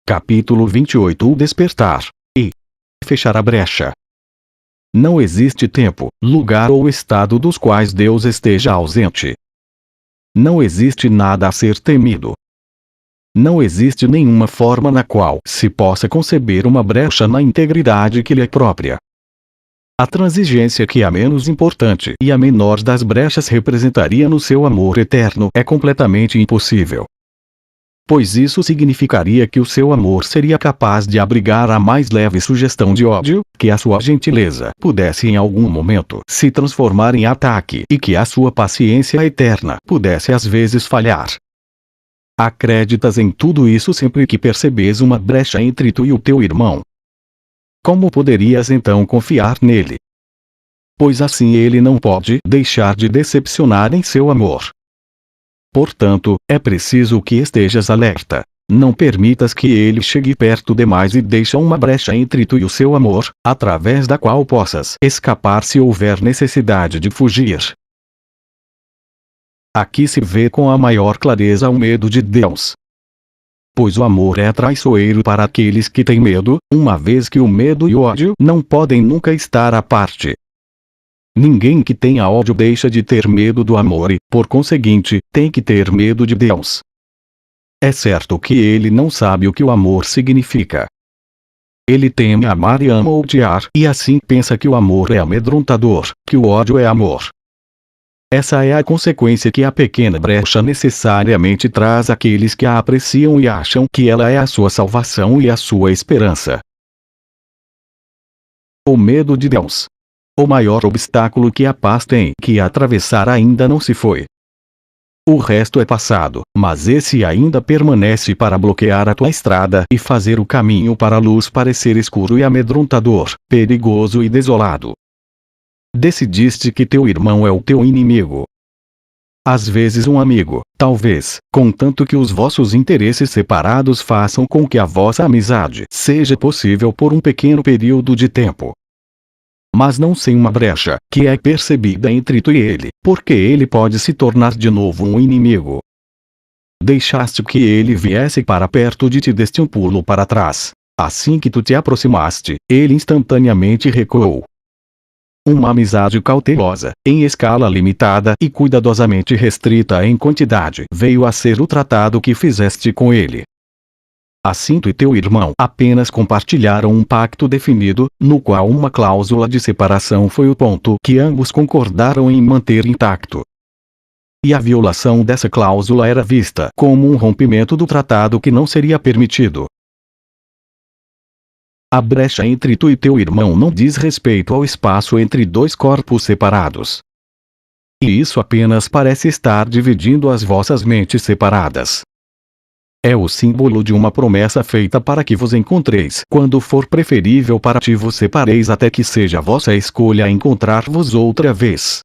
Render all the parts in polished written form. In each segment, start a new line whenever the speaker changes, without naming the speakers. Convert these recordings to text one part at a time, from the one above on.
Capítulo 28 O despertar. E fechar a brecha. Não existe tempo, lugar ou estado dos quais Deus esteja ausente. Não existe nada a ser temido. Não existe nenhuma forma na qual se possa conceber uma brecha na integridade que lhe é própria. A transigência que é a menos importante e a menor das brechas representaria no seu amor eterno é completamente impossível. Pois isso significaria que o seu amor seria capaz de abrigar a mais leve sugestão de ódio, que a sua gentileza pudesse em algum momento se transformar em ataque e que a sua paciência eterna pudesse às vezes falhar. Acreditas em tudo isso sempre que percebes uma brecha entre tu e o teu irmão. Como poderias então confiar nele? Pois assim ele não pode deixar de decepcionar em seu amor. Portanto, é preciso que estejas alerta. Não permitas que ele chegue perto demais e deixe uma brecha entre tu e o seu amor, através da qual possas escapar se houver necessidade de fugir. Aqui se vê com a maior clareza o medo de Deus. Pois o amor é traiçoeiro para aqueles que têm medo, uma vez que o medo e o ódio não podem nunca estar à parte. Ninguém que tenha ódio deixa de ter medo do amor e, por conseguinte, tem que ter medo de Deus. É certo que ele não sabe o que o amor significa. Ele teme amar e ama odiar, e assim pensa que o amor é amedrontador, que o ódio é amor. Essa é a consequência que a pequena brecha necessariamente traz àqueles que a apreciam e acham que ela é a sua salvação e a sua esperança. O medo de Deus. O maior obstáculo que a paz tem que atravessar ainda não se foi. O resto é passado, mas esse ainda permanece para bloquear a tua estrada e fazer o caminho para a luz parecer escuro e amedrontador, perigoso e desolado. Decidiste que teu irmão é o teu inimigo. Às vezes um amigo, talvez, contanto que os vossos interesses separados façam com que a vossa amizade seja possível por um pequeno período de tempo. Mas não sem uma brecha, que é percebida entre tu e ele, porque ele pode se tornar de novo um inimigo. Deixaste que ele viesse para perto de ti, deste um pulo para trás. Assim que tu te aproximaste, ele instantaneamente recuou. Uma amizade cautelosa, em escala limitada e cuidadosamente restrita em quantidade, veio a ser o tratado que fizeste com ele. Assim tu e teu irmão apenas compartilharam um pacto definido, no qual uma cláusula de separação foi o ponto que ambos concordaram em manter intacto. E a violação dessa cláusula era vista como um rompimento do tratado que não seria permitido. A brecha entre tu e teu irmão não diz respeito ao espaço entre dois corpos separados. E isso apenas parece estar dividindo as vossas mentes separadas. É o símbolo de uma promessa feita para que vos encontreis quando for preferível para ti vos separeis até que seja vossa escolha encontrar-vos outra vez.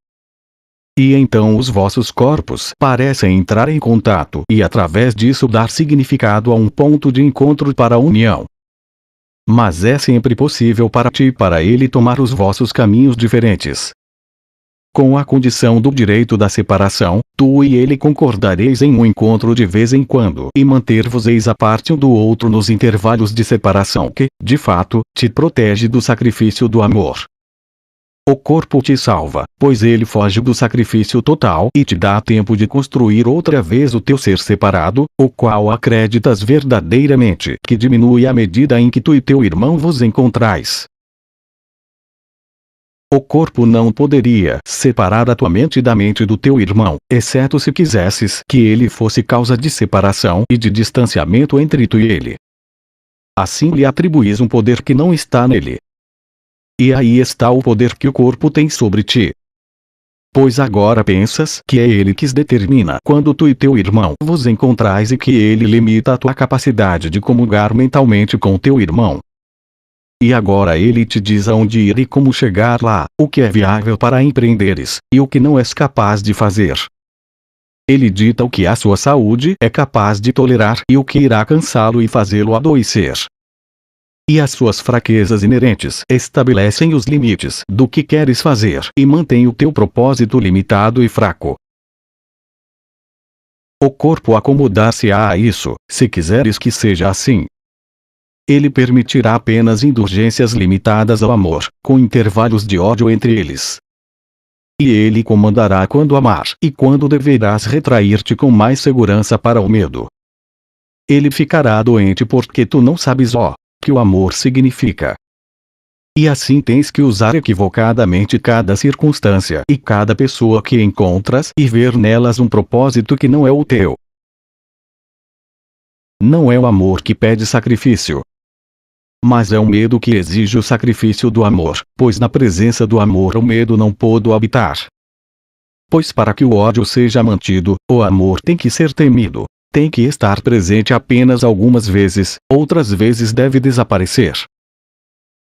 E então os vossos corpos parecem entrar em contato e através disso dar significado a um ponto de encontro para a união. Mas é sempre possível para ti e para ele tomar os vossos caminhos diferentes. Com a condição do direito da separação, tu e ele concordareis em um encontro de vez em quando e manter-vos-eis à parte um do outro nos intervalos de separação que, de fato, te protege do sacrifício do amor. O corpo te salva, pois ele foge do sacrifício total e te dá tempo de construir outra vez o teu ser separado, o qual acreditas verdadeiramente que diminui à medida em que tu e teu irmão vos encontrais. O corpo não poderia separar a tua mente da mente do teu irmão, exceto se quisesses que ele fosse causa de separação e de distanciamento entre tu e ele. Assim lhe atribuís um poder que não está nele. E aí está o poder que o corpo tem sobre ti. Pois agora pensas que é ele que determina quando tu e teu irmão vos encontrais e que ele limita a tua capacidade de comungar mentalmente com teu irmão. E agora ele te diz aonde ir e como chegar lá, o que é viável para empreenderes, e o que não és capaz de fazer. Ele dita o que a sua saúde é capaz de tolerar e o que irá cansá-lo e fazê-lo adoecer. E as suas fraquezas inerentes estabelecem os limites do que queres fazer e mantém o teu propósito limitado e fraco. O corpo acomodar-se-á a isso, se quiseres que seja assim. ele permitirá apenas indulgências limitadas ao amor, com intervalos de ódio entre eles. E ele comandará quando amar e quando deverás retrair-te com mais segurança para o medo. Ele ficará doente porque tu não sabes que o amor significa. E assim tens que usar equivocadamente cada circunstância e cada pessoa que encontras e ver nelas um propósito que não é o teu. Não é o amor que pede sacrifício, mas é o medo que exige o sacrifício do amor, pois na presença do amor o medo não pode habitar. Pois para que o ódio seja mantido, o amor tem que ser temido, tem que estar presente apenas algumas vezes, outras vezes deve desaparecer.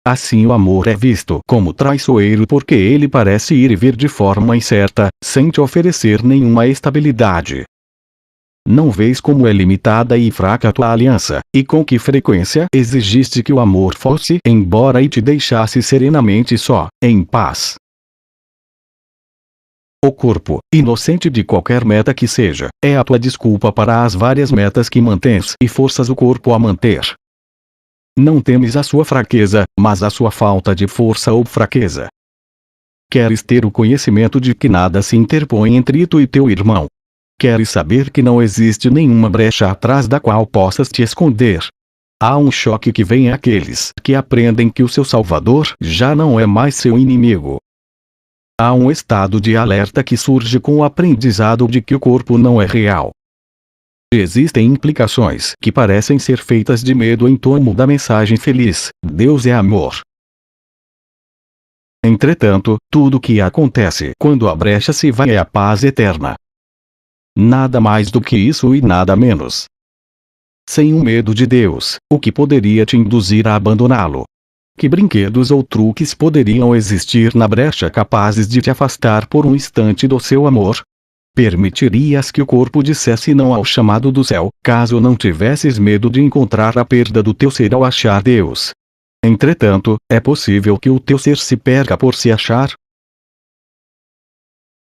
Assim o amor é visto como traiçoeiro porque ele parece ir e vir de forma incerta, sem te oferecer nenhuma estabilidade. Não vês como é limitada e fraca a tua aliança, e com que frequência exigiste que o amor fosse embora e te deixasse serenamente só, em paz. O corpo, inocente de qualquer meta que seja, é a tua desculpa para as várias metas que mantens e forças o corpo a manter. Não temes a sua fraqueza, mas a sua falta de força ou fraqueza. Queres ter o conhecimento de que nada se interpõe entre tu e teu irmão. Queres saber que não existe nenhuma brecha atrás da qual possas te esconder. Há um choque que vem àqueles que aprendem que o seu Salvador já não é mais seu inimigo. Há um estado de alerta que surge com o aprendizado de que o corpo não é real. Existem implicações que parecem ser feitas de medo em torno da mensagem feliz: Deus é amor. Entretanto, tudo o que acontece quando a brecha se vai é a paz eterna. Nada mais do que isso e nada menos. Sem o medo de Deus, o que poderia te induzir a abandoná-lo? Que brinquedos ou truques poderiam existir na brecha capazes de te afastar por um instante do seu amor? Permitirias que o corpo dissesse não ao chamado do céu, caso não tivesses medo de encontrar a perda do teu ser ao achar Deus? Entretanto, é possível que o teu ser se perca por se achar?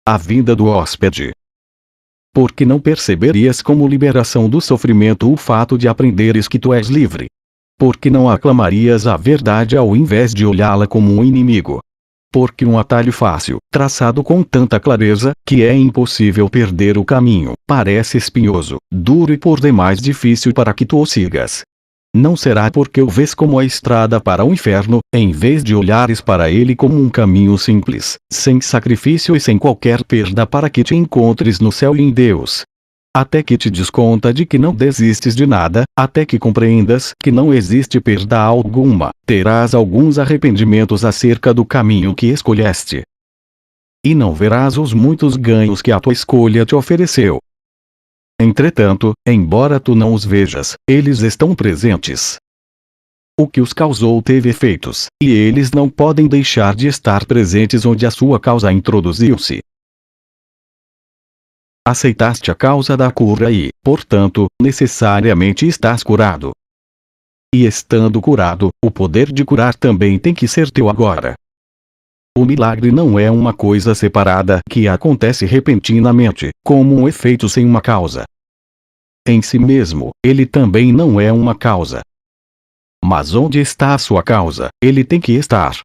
A vinda do hóspede. Porque não perceberias como liberação do sofrimento o fato de aprenderes que tu és livre? Porque não aclamarias a verdade ao invés de olhá-la como um inimigo? Porque um atalho fácil, traçado com tanta clareza, que é impossível perder o caminho, parece espinhoso, duro e por demais difícil para que tu o sigas. Não será porque o vês como a estrada para o inferno, em vez de olhares para ele como um caminho simples, sem sacrifício e sem qualquer perda para que te encontres no céu e em Deus. Até que te des conta de que não desistes de nada, até que compreendas que não existe perda alguma, terás alguns arrependimentos acerca do caminho que escolheste. E não verás os muitos ganhos que a tua escolha te ofereceu. Entretanto, embora tu não os vejas, eles estão presentes. O que os causou teve efeitos, e eles não podem deixar de estar presentes onde a sua causa introduziu-se. Aceitaste a causa da cura e, portanto, necessariamente estás curado. E estando curado, o poder de curar também tem que ser teu agora. O milagre não é uma coisa separada que acontece repentinamente, como um efeito sem uma causa. Em si mesmo, ele também não é uma causa. Mas onde está a sua causa, ele tem que estar.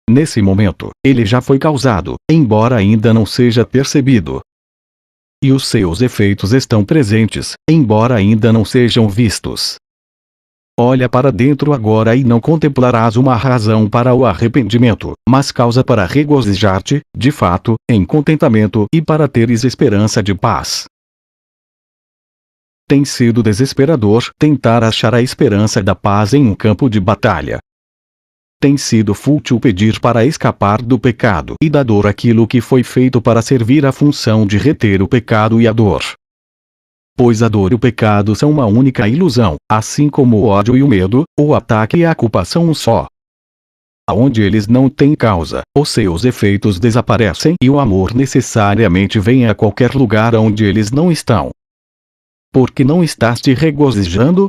Nesse momento, ele já foi causado, embora ainda não seja percebido. E os seus efeitos estão presentes, embora ainda não sejam vistos. Olha para dentro agora e não contemplarás uma razão para o arrependimento, mas causa para regozijar-te, de fato, em contentamento e para teres esperança de paz. Tem sido desesperador tentar achar a esperança da paz em um campo de batalha. Tem sido fútil pedir para escapar do pecado e da dor aquilo que foi feito para servir a função de reter o pecado e a dor. Pois a dor e o pecado são uma única ilusão, assim como o ódio e o medo, o ataque e a culpa são um só. Aonde eles não têm causa, os seus efeitos desaparecem e o amor necessariamente vem a qualquer lugar onde eles não estão. Porque não estás te regozijando?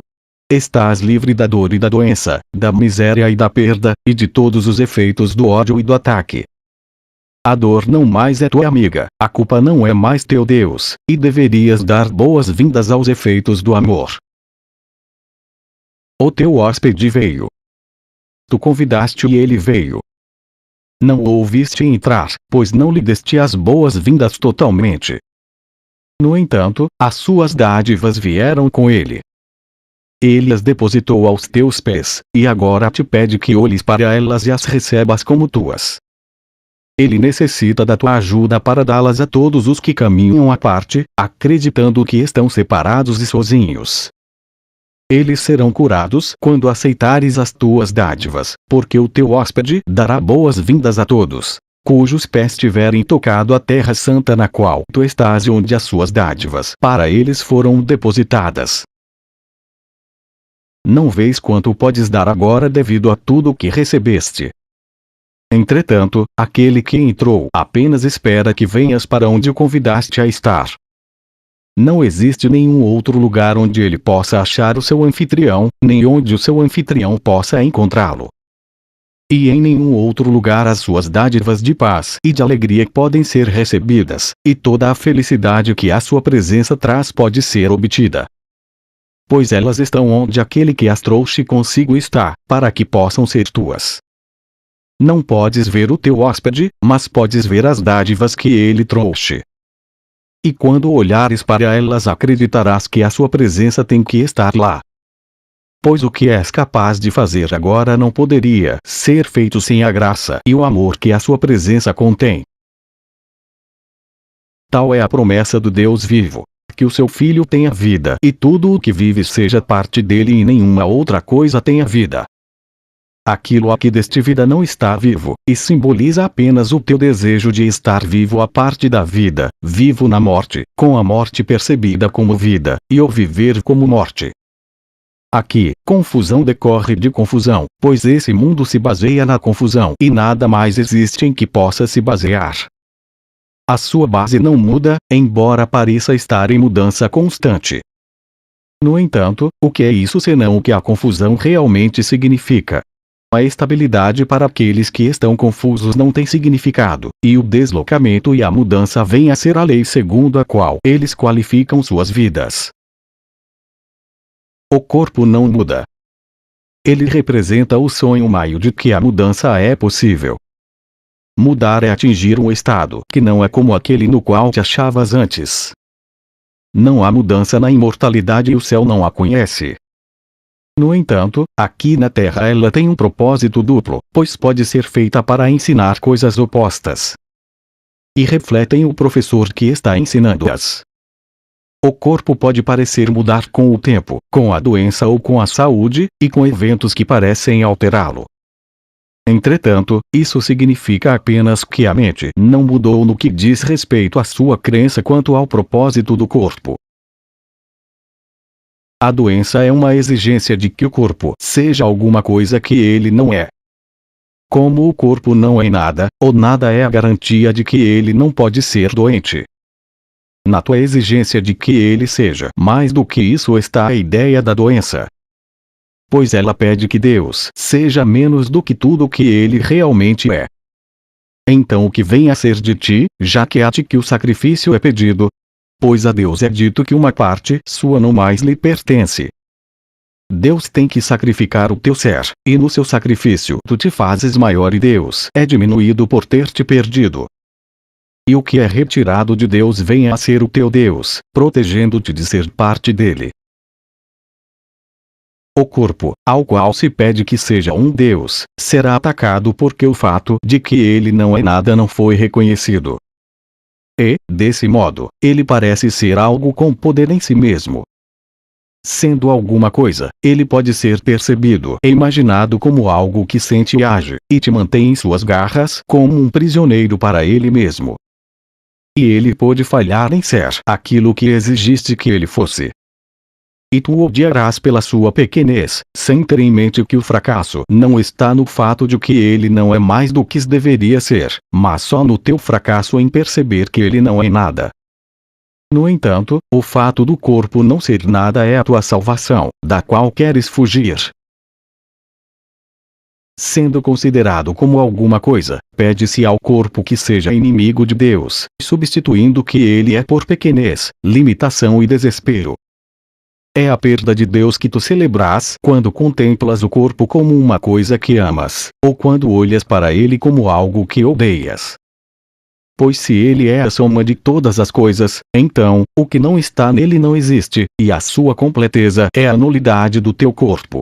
Estás livre da dor e da doença, da miséria e da perda, e de todos os efeitos do ódio e do ataque. A dor não mais é tua amiga, a culpa não é mais teu Deus, e deverias dar boas-vindas aos efeitos do amor. O teu hóspede veio. Tu convidaste e ele veio. Não o ouviste entrar, pois não lhe deste as boas-vindas totalmente. No entanto, as suas dádivas vieram com ele. Ele as depositou aos teus pés, e agora te pede que olhes para elas e as recebas como tuas. Ele necessita da tua ajuda para dá-las a todos os que caminham à parte, acreditando que estão separados e sozinhos. Eles serão curados quando aceitares as tuas dádivas, porque o teu hóspede dará boas-vindas a todos, cujos pés tiverem tocado a terra santa na qual tu estás e onde as suas dádivas para eles foram depositadas. Não vês quanto podes dar agora devido a tudo o que recebeste. Entretanto, aquele que entrou apenas espera que venhas para onde o convidaste a estar. Não existe nenhum outro lugar onde ele possa achar o seu anfitrião, nem onde o seu anfitrião possa encontrá-lo. E em nenhum outro lugar as suas dádivas de paz e de alegria podem ser recebidas, e toda a felicidade que a sua presença traz pode ser obtida. Pois elas estão onde aquele que as trouxe consigo está, para que possam ser tuas. Não podes ver o teu hóspede, mas podes ver as dádivas que ele trouxe. E quando olhares para elas acreditarás que a sua presença tem que estar lá. Pois o que és capaz de fazer agora não poderia ser feito sem a graça e o amor que a sua presença contém. Tal é a promessa do Deus vivo, que o seu Filho tenha vida e tudo o que vive seja parte dele e nenhuma outra coisa tenha vida. Aquilo a que deste vida não está vivo, e simboliza apenas o teu desejo de estar vivo à parte da vida, vivo na morte, com a morte percebida como vida, e o viver como morte. Aqui, confusão decorre de confusão, pois esse mundo se baseia na confusão e nada mais existe em que possa se basear. A sua base não muda, embora pareça estar em mudança constante. No entanto, o que é isso senão o que a confusão realmente significa? A estabilidade para aqueles que estão confusos não tem significado, e o deslocamento e a mudança vêm a ser a lei segundo a qual eles qualificam suas vidas. O corpo não muda. Ele representa o sonho maio de que a mudança é possível. Mudar é atingir um estado que não é como aquele no qual te achavas antes. Não há mudança na imortalidade e o céu não a conhece. No entanto, aqui na Terra ela tem um propósito duplo, pois pode ser feita para ensinar coisas opostas. E refletem o professor que está ensinando-as. O corpo pode parecer mudar com o tempo, com a doença ou com a saúde, e com eventos que parecem alterá-lo. Entretanto, isso significa apenas que a mente não mudou no que diz respeito à sua crença quanto ao propósito do corpo. A doença é uma exigência de que o corpo seja alguma coisa que ele não é. Como o corpo não é nada, ou nada é a garantia de que ele não pode ser doente. Na tua exigência de que ele seja mais do que isso está a ideia da doença. Pois ela pede que Deus seja menos do que tudo o que ele realmente é. Então o que vem a ser de ti, já que a ti que o sacrifício é pedido? Pois a Deus é dito que uma parte sua não mais lhe pertence. Deus tem que sacrificar o teu ser, e no seu sacrifício tu te fazes maior e Deus é diminuído por ter te perdido. E o que é retirado de Deus vem a ser o teu Deus, protegendo-te de ser parte dele. O corpo, ao qual se pede que seja um Deus, será atacado porque o fato de que ele não é nada não foi reconhecido. E, desse modo, ele parece ser algo com poder em si mesmo. Sendo alguma coisa, ele pode ser percebido e imaginado como algo que sente e age, e te mantém em suas garras como um prisioneiro para ele mesmo. E ele pode falhar em ser aquilo que exigiste que ele fosse. E tu o odiarás pela sua pequenez, sem ter em mente que o fracasso não está no fato de que ele não é mais do que deveria ser, mas só no teu fracasso em perceber que ele não é nada. No entanto, o fato do corpo não ser nada é a tua salvação, da qual queres fugir. Sendo considerado como alguma coisa, pede-se ao corpo que seja inimigo de Deus, substituindo o que ele é por pequenez, limitação e desespero. É a perda de Deus que tu celebras quando contemplas o corpo como uma coisa que amas, ou quando olhas para ele como algo que odeias. Pois se ele é a soma de todas as coisas, então, o que não está nele não existe, e a sua completeza é a nulidade do teu corpo.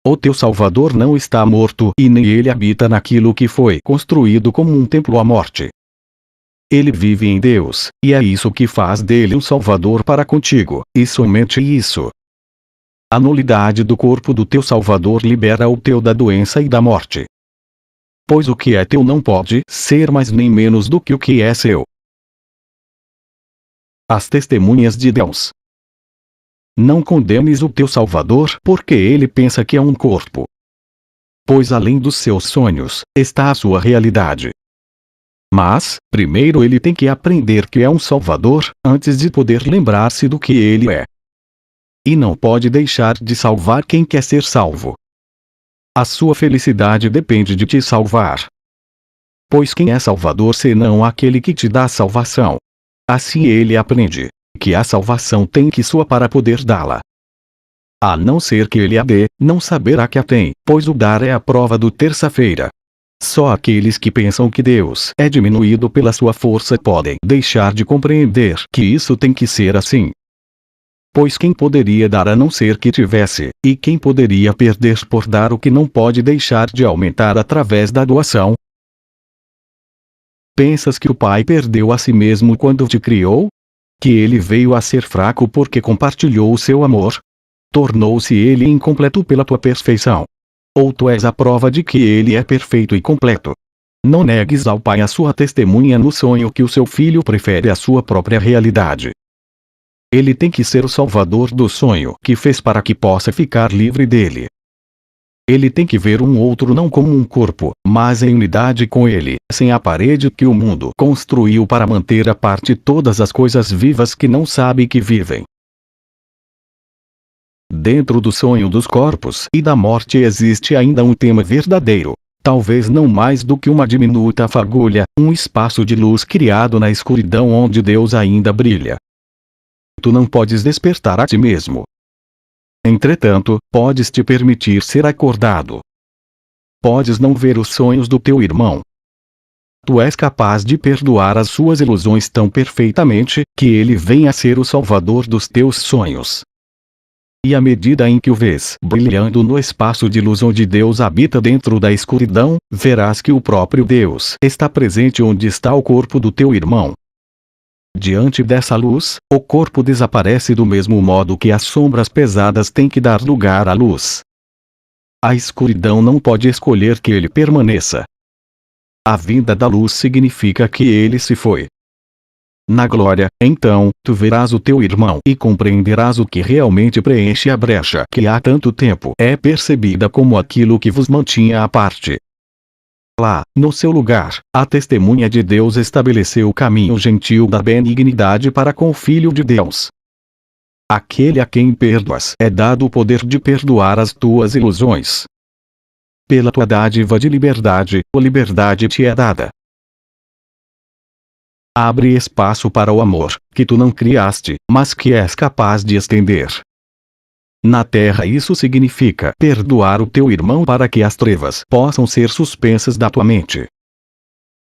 O teu Salvador não está morto e nem ele habita naquilo que foi construído como um templo à morte. Ele vive em Deus, e é isso que faz dele um Salvador para contigo, e somente isso. A nulidade do corpo do teu Salvador libera o teu da doença e da morte. Pois o que é teu não pode ser mais nem menos do que o que é seu. As testemunhas de Deus. Não condenes o teu Salvador porque ele pensa que é um corpo. Pois além dos seus sonhos, está a sua realidade. Mas, primeiro ele tem que aprender que é um Salvador, antes de poder lembrar-se do que ele é. E não pode deixar de salvar quem quer ser salvo. A sua felicidade depende de te salvar. Pois quem é Salvador senão aquele que te dá a salvação? Assim ele aprende que a salvação tem que sua para poder dá-la. A não ser que ele a dê, não saberá que a tem, pois o dar é a prova do terça-feira. Só aqueles que pensam que Deus é diminuído pela sua força podem deixar de compreender que isso tem que ser assim. Pois quem poderia dar a não ser que tivesse, e quem poderia perder por dar o que não pode deixar de aumentar através da doação? Pensas que o Pai perdeu a si mesmo quando te criou? Que ele veio a ser fraco porque compartilhou o seu amor? Tornou-se ele incompleto pela tua perfeição? Ou tu és a prova de que ele é perfeito e completo? Não negues ao Pai a sua testemunha no sonho que o seu filho prefere a sua própria realidade. Ele tem que ser o salvador do sonho que fez para que possa ficar livre dele. Ele tem que ver um outro não como um corpo, mas em unidade com ele, sem a parede que o mundo construiu para manter à parte todas as coisas vivas que não sabe que vivem. Dentro do sonho dos corpos e da morte existe ainda um tema verdadeiro, talvez não mais do que uma diminuta fagulha, um espaço de luz criado na escuridão onde Deus ainda brilha. Tu não podes despertar a ti mesmo. Entretanto, podes te permitir ser acordado. Podes não ver os sonhos do teu irmão. Tu és capaz de perdoar as suas ilusões tão perfeitamente, que ele venha a ser o salvador dos teus sonhos. E à medida em que o vês brilhando no espaço de luz onde Deus habita dentro da escuridão, verás que o próprio Deus está presente onde está o corpo do teu irmão. Diante dessa luz, o corpo desaparece do mesmo modo que as sombras pesadas têm que dar lugar à luz. A escuridão não pode escolher que ele permaneça. A vinda da luz significa que ele se foi. Na glória, então, tu verás o teu irmão e compreenderás o que realmente preenche a brecha que há tanto tempo é percebida como aquilo que vos mantinha à parte. Lá, no seu lugar, a testemunha de Deus estabeleceu o caminho gentil da benignidade para com o Filho de Deus. Aquele a quem perdoas é dado o poder de perdoar as tuas ilusões. Pela tua dádiva de liberdade, a liberdade te é dada. Abre espaço para o amor, que tu não criaste, mas que és capaz de estender. Na terra isso significa perdoar o teu irmão para que as trevas possam ser suspensas da tua mente.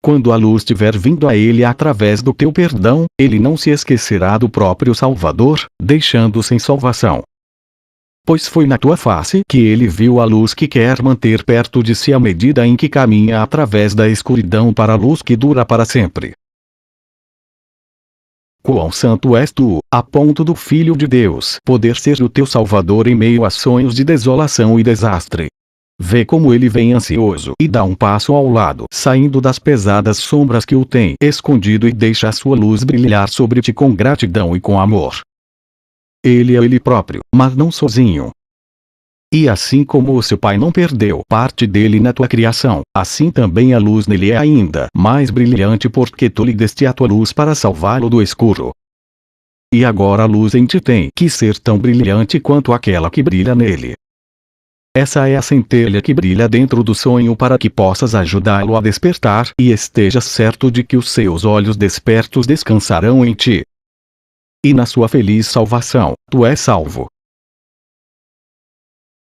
Quando a luz tiver vindo a ele através do teu perdão, ele não se esquecerá do próprio Salvador, deixando sem salvação. Pois foi na tua face que ele viu a luz que quer manter perto de si à medida em que caminha através da escuridão para a luz que dura para sempre. Quão santo és tu, a ponto do Filho de Deus poder ser o teu Salvador em meio a sonhos de desolação e desastre. Vê como ele vem ansioso e dá um passo ao lado, saindo das pesadas sombras que o tem escondido e deixa a sua luz brilhar sobre ti com gratidão e com amor. Ele é ele próprio, mas não sozinho. E assim como o seu Pai não perdeu parte dele na tua criação, assim também a luz nele é ainda mais brilhante porque tu lhe deste a tua luz para salvá-lo do escuro. E agora a luz em ti tem que ser tão brilhante quanto aquela que brilha nele. Essa é a centelha que brilha dentro do sonho para que possas ajudá-lo a despertar e estejas certo de que os seus olhos despertos descansarão em ti. e na sua feliz salvação, tu és salvo.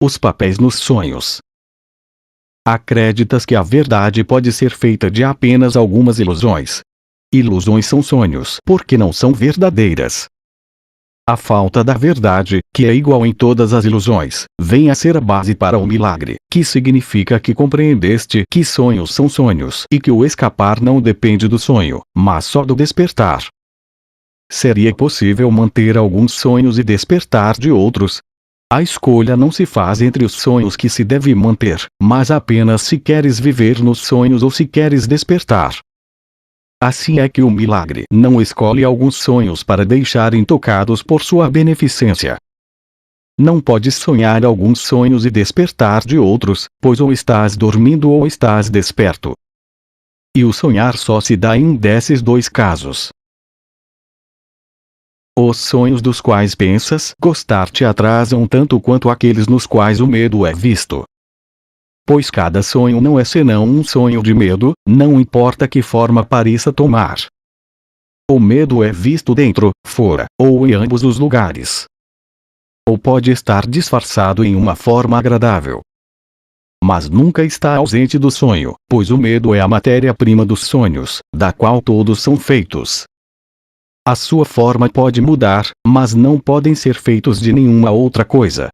Os papéis nos sonhos. Acreditas que a verdade pode ser feita de apenas algumas ilusões. Ilusões são sonhos porque não são verdadeiras. A falta da verdade, que é igual em todas as ilusões, vem a ser a base para o milagre, que significa que compreendeste que sonhos são sonhos e que o escapar não depende do sonho, mas só do despertar. Seria possível manter alguns sonhos e despertar de outros? A escolha não se faz entre os sonhos que se deve manter, mas apenas se queres viver nos sonhos ou se queres despertar. Assim é que o milagre não escolhe alguns sonhos para deixar intocados por sua beneficência. Não podes sonhar alguns sonhos e despertar de outros, pois ou estás dormindo ou estás desperto. E o sonhar só se dá em um desses dois casos. Os sonhos dos quais pensas gostar te atrasam tanto quanto aqueles nos quais o medo é visto. Pois cada sonho não é senão um sonho de medo, não importa que forma pareça tomar. O medo é visto dentro, fora, ou em ambos os lugares. Ou pode estar disfarçado em uma forma agradável. Mas nunca está ausente do sonho, pois o medo é a matéria-prima dos sonhos, da qual todos são feitos. A sua forma pode mudar, mas não podem ser feitos de nenhuma outra coisa.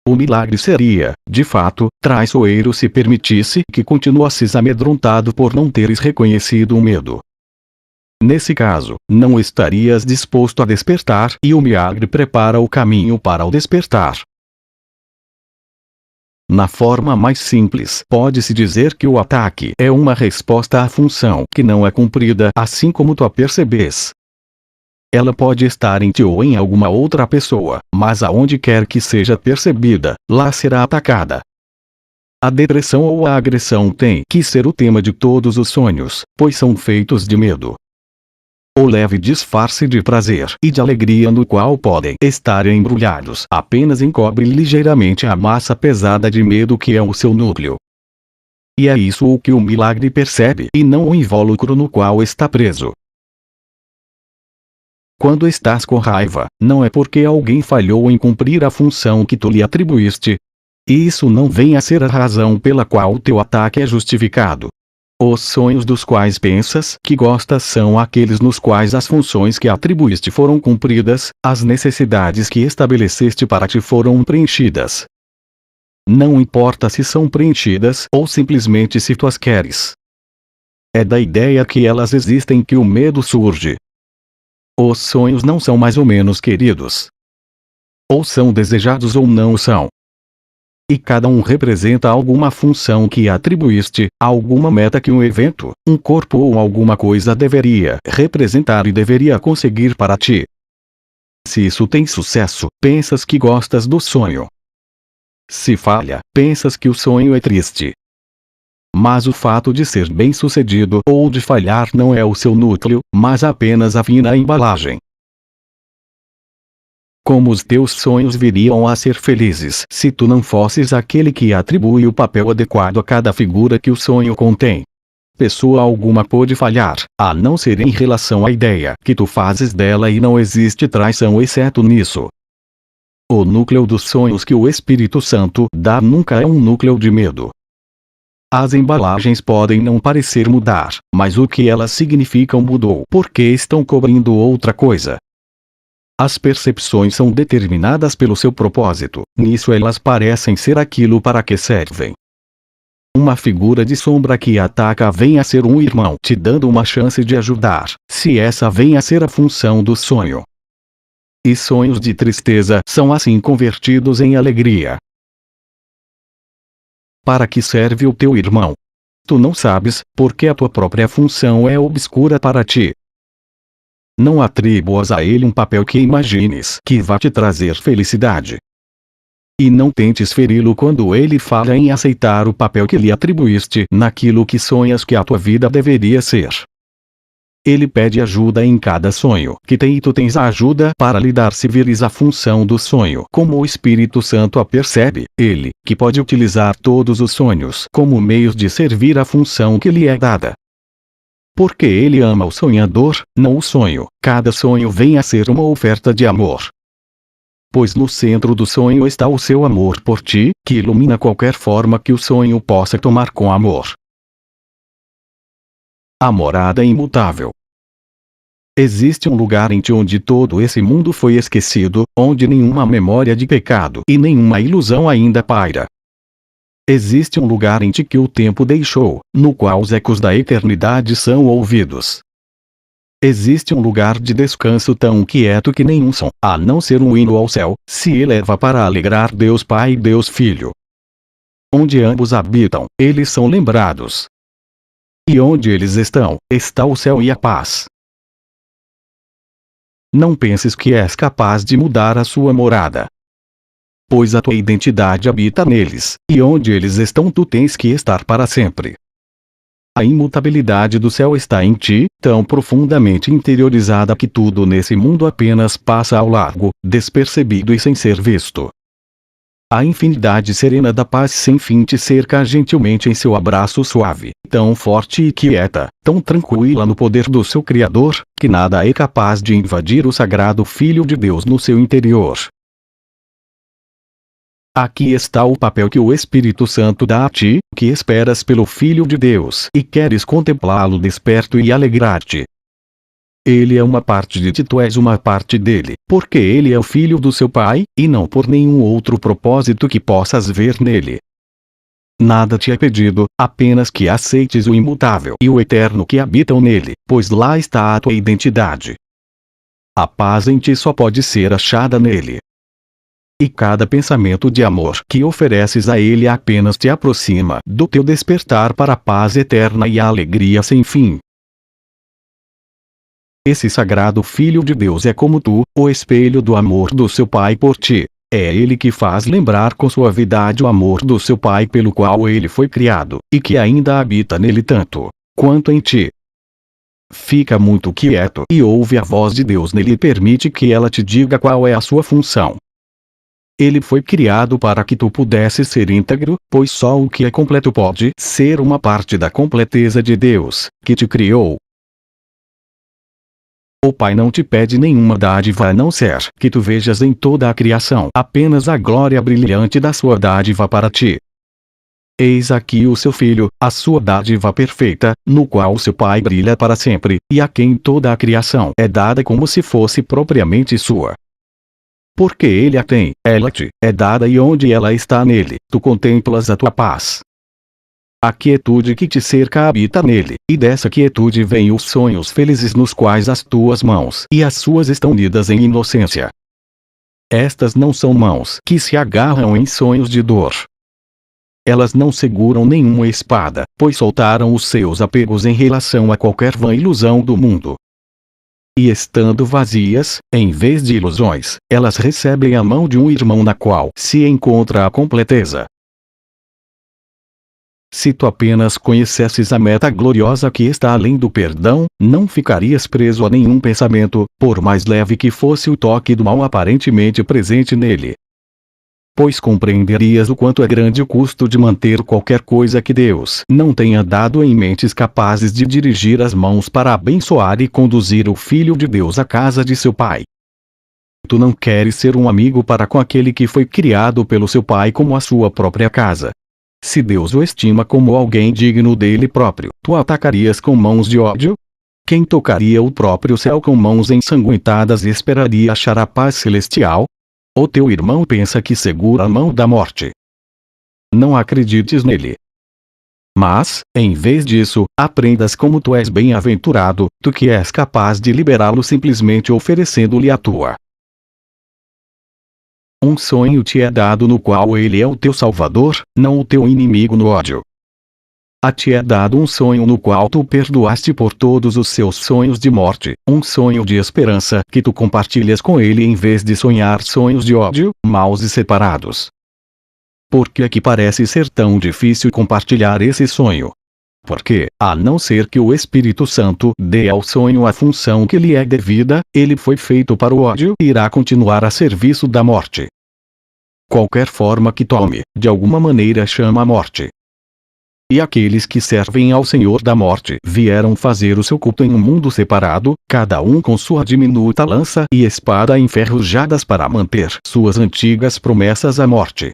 O milagre seria, de fato, traiçoeiro se permitisse que continuasses amedrontado por não teres reconhecido o medo. Nesse caso, não estarias disposto a despertar e o milagre prepara o caminho para o despertar. Na forma mais simples, pode-se dizer que o ataque é uma resposta à função que não é cumprida, assim como tu a percebes. Ela pode estar em ti ou em alguma outra pessoa, mas aonde quer que seja percebida, lá será atacada. A depressão ou a agressão tem que ser o tema de todos os sonhos, pois são feitos de medo. O leve disfarce de prazer e de alegria no qual podem estar embrulhados apenas encobre ligeiramente a massa pesada de medo que é o seu núcleo. E é isso o que o milagre percebe e não o invólucro no qual está preso. Quando estás com raiva, não é porque alguém falhou em cumprir a função que tu lhe atribuíste. E isso não vem a ser a razão pela qual o teu ataque é justificado. Os sonhos dos quais pensas que gostas são aqueles nos quais as funções que atribuíste foram cumpridas, as necessidades que estabeleceste para ti foram preenchidas. Não importa se são preenchidas ou simplesmente se tu as queres. É da ideia que elas existem que o medo surge. Os sonhos não são mais ou menos queridos. Ou são desejados ou não são. E cada um representa alguma função que atribuíste, alguma meta que um evento, um corpo ou alguma coisa deveria representar e deveria conseguir para ti. Se isso tem sucesso, pensas que gostas do sonho. Se falha, pensas que o sonho é triste. Mas o fato de ser bem-sucedido ou de falhar não é o seu núcleo, mas apenas a fina embalagem. Como os teus sonhos viriam a ser felizes se tu não fosses aquele que atribui o papel adequado a cada figura que o sonho contém? Pessoa alguma pode falhar, a não ser em relação à ideia que tu fazes dela e não existe traição exceto nisso. O núcleo dos sonhos que o Espírito Santo dá nunca é um núcleo de medo. As embalagens podem não parecer mudar, mas o que elas significam mudou porque estão cobrindo outra coisa. As percepções são determinadas pelo seu propósito, nisso elas parecem ser aquilo para que servem. Uma figura de sombra que ataca vem a ser um irmão te dando uma chance de ajudar, se essa vem a ser a função do sonho. E sonhos de tristeza são assim convertidos em alegria. Para que serve o teu irmão? Tu não sabes, porque a tua própria função é obscura para ti. Não atribuas a ele um papel que imagines que vá te trazer felicidade. E não tentes feri-lo quando ele falha em aceitar o papel que lhe atribuíste naquilo que sonhas que a tua vida deveria ser. Ele pede ajuda em cada sonho que tem e tu tens a ajuda para lhe dar se vires a função do sonho como o Espírito Santo a percebe, ele, que pode utilizar todos os sonhos como meios de servir a função que lhe é dada. Porque ele ama o sonhador, não o sonho. Cada sonho vem a ser uma oferta de amor. Pois no centro do sonho está o seu amor por ti, que ilumina qualquer forma que o sonho possa tomar com amor. A morada imutável. Existe um lugar em ti onde todo esse mundo foi esquecido, onde nenhuma memória de pecado e nenhuma ilusão ainda paira. Existe um lugar em ti que o tempo deixou, no qual os ecos da eternidade são ouvidos. Existe um lugar de descanso tão quieto que nenhum som, a não ser um hino ao céu, se eleva para alegrar Deus Pai e Deus Filho. Onde ambos habitam, eles são lembrados. E onde eles estão, está o céu e a paz. Não penses que és capaz de mudar a sua morada. Pois a tua identidade habita neles, e onde eles estão tu tens que estar para sempre. A imutabilidade do céu está em ti, tão profundamente interiorizada que tudo nesse mundo apenas passa ao largo, despercebido e sem ser visto. A infinidade serena da paz sem fim te cerca gentilmente em seu abraço suave, tão forte e quieta, tão tranquila no poder do seu Criador, que nada é capaz de invadir o sagrado Filho de Deus no seu interior. Aqui está o papel que o Espírito Santo dá a ti, que esperas pelo Filho de Deus e queres contemplá-lo desperto e alegrar-te. Ele é uma parte de ti, tu és uma parte dele, porque ele é o filho do seu Pai, e não por nenhum outro propósito que possas ver nele. Nada te é pedido, apenas que aceites o imutável e o eterno que habitam nele, pois lá está a tua identidade. A paz em ti só pode ser achada nele. E cada pensamento de amor que ofereces a ele apenas te aproxima do teu despertar para a paz eterna e a alegria sem fim. Esse sagrado Filho de Deus é como tu, o espelho do amor do seu Pai por ti. É ele que faz lembrar com suavidade o amor do seu Pai pelo qual ele foi criado, e que ainda habita nele tanto quanto em ti. Fica muito quieto e ouve a voz de Deus nele e permite que ela te diga qual é a sua função. Ele foi criado para que tu pudesses ser íntegro, pois só o que é completo pode ser uma parte da completeza de Deus, que te criou. O Pai não te pede nenhuma dádiva a não ser que tu vejas em toda a criação apenas a glória brilhante da sua dádiva para ti. Eis aqui o seu Filho, a sua dádiva perfeita, no qual seu Pai brilha para sempre, e a quem toda a criação é dada como se fosse propriamente sua. Porque ele a tem, ela te é dada e onde ela está nele, tu contemplas a tua paz. A quietude que te cerca habita nele, e dessa quietude vêm os sonhos felizes nos quais as tuas mãos e as suas estão unidas em inocência. Estas não são mãos que se agarram em sonhos de dor. Elas não seguram nenhuma espada, pois soltaram os seus apegos em relação a qualquer vã ilusão do mundo. E estando vazias, em vez de ilusões, elas recebem a mão de um irmão na qual se encontra a completeza. Se tu apenas conhecesses a meta gloriosa que está além do perdão, não ficarias preso a nenhum pensamento, por mais leve que fosse o toque do mal aparentemente presente nele. Pois compreenderias o quanto é grande o custo de manter qualquer coisa que Deus não tenha dado em mentes capazes de dirigir as mãos para abençoar e conduzir o Filho de Deus à casa de seu Pai. Tu não queres ser um amigo para com aquele que foi criado pelo seu Pai como a sua própria casa. Se Deus o estima como alguém digno dele próprio, tu atacarias com mãos de ódio? Quem tocaria o próprio céu com mãos ensanguentadas esperaria achar a paz celestial? O teu irmão pensa que segura a mão da morte. Não acredites nele. Mas, em vez disso, aprendas como tu és bem-aventurado, tu que és capaz de liberá-lo simplesmente oferecendo-lhe a tua. Um sonho te é dado no qual ele é o teu salvador, não o teu inimigo no ódio. A ti é dado um sonho no qual tu perdoaste por todos os seus sonhos de morte, um sonho de esperança que tu compartilhas com ele em vez de sonhar sonhos de ódio, maus e separados. Por que é que parece ser tão difícil compartilhar esse sonho? Porque, a não ser que o Espírito Santo dê ao sonho a função que lhe é devida, ele foi feito para o ódio e irá continuar a serviço da morte. Qualquer forma que tome, de alguma maneira chama a morte. e aqueles que servem ao Senhor da Morte vieram fazer o seu culto em um mundo separado, cada um com sua diminuta lança e espada enferrujadas para manter suas antigas promessas à morte.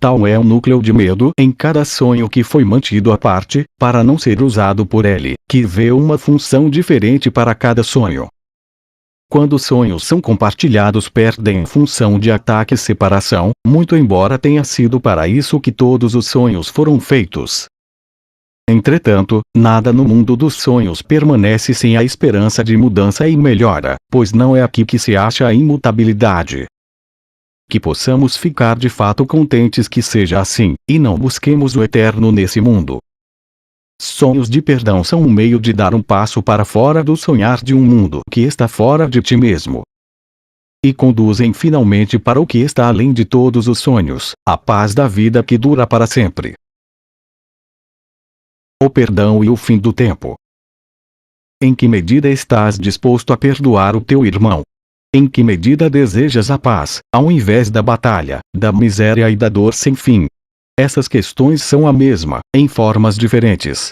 Tal é o núcleo de medo em cada sonho que foi mantido à parte, para não ser usado por ele, que vê uma função diferente para cada sonho. Quando os sonhos são compartilhados, perdem função de ataque e separação, muito embora tenha sido para isso que todos os sonhos foram feitos. Entretanto, nada no mundo dos sonhos permanece sem a esperança de mudança e melhora, pois não é aqui que se acha a imutabilidade. Que possamos ficar de fato contentes que seja assim, e não busquemos o eterno nesse mundo. Sonhos de perdão são um meio de dar um passo para fora do sonhar de um mundo que está fora de ti mesmo. E conduzem finalmente para o que está além de todos os sonhos, a paz da vida que dura para sempre. O perdão e o fim do tempo. Em que medida estás disposto a perdoar o teu irmão? Em que medida desejas a paz, ao invés da batalha, da miséria e da dor sem fim? Essas questões são a mesma, em formas diferentes.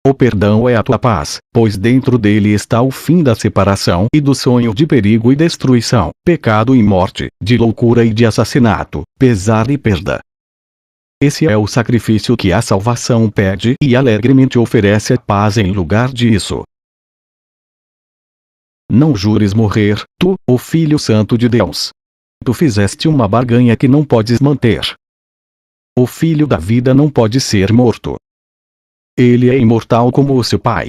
O perdão é a tua paz, pois dentro dele está o fim da separação e do sonho de perigo e destruição, pecado e morte, de loucura e de assassinato, pesar e perda. Esse é o sacrifício que a salvação pede e alegremente oferece a paz em lugar disso. Não jures morrer, tu, o Filho Santo de Deus. Tu fizeste uma barganha que não podes manter. O Filho da vida não pode ser morto. Ele é imortal como o seu Pai.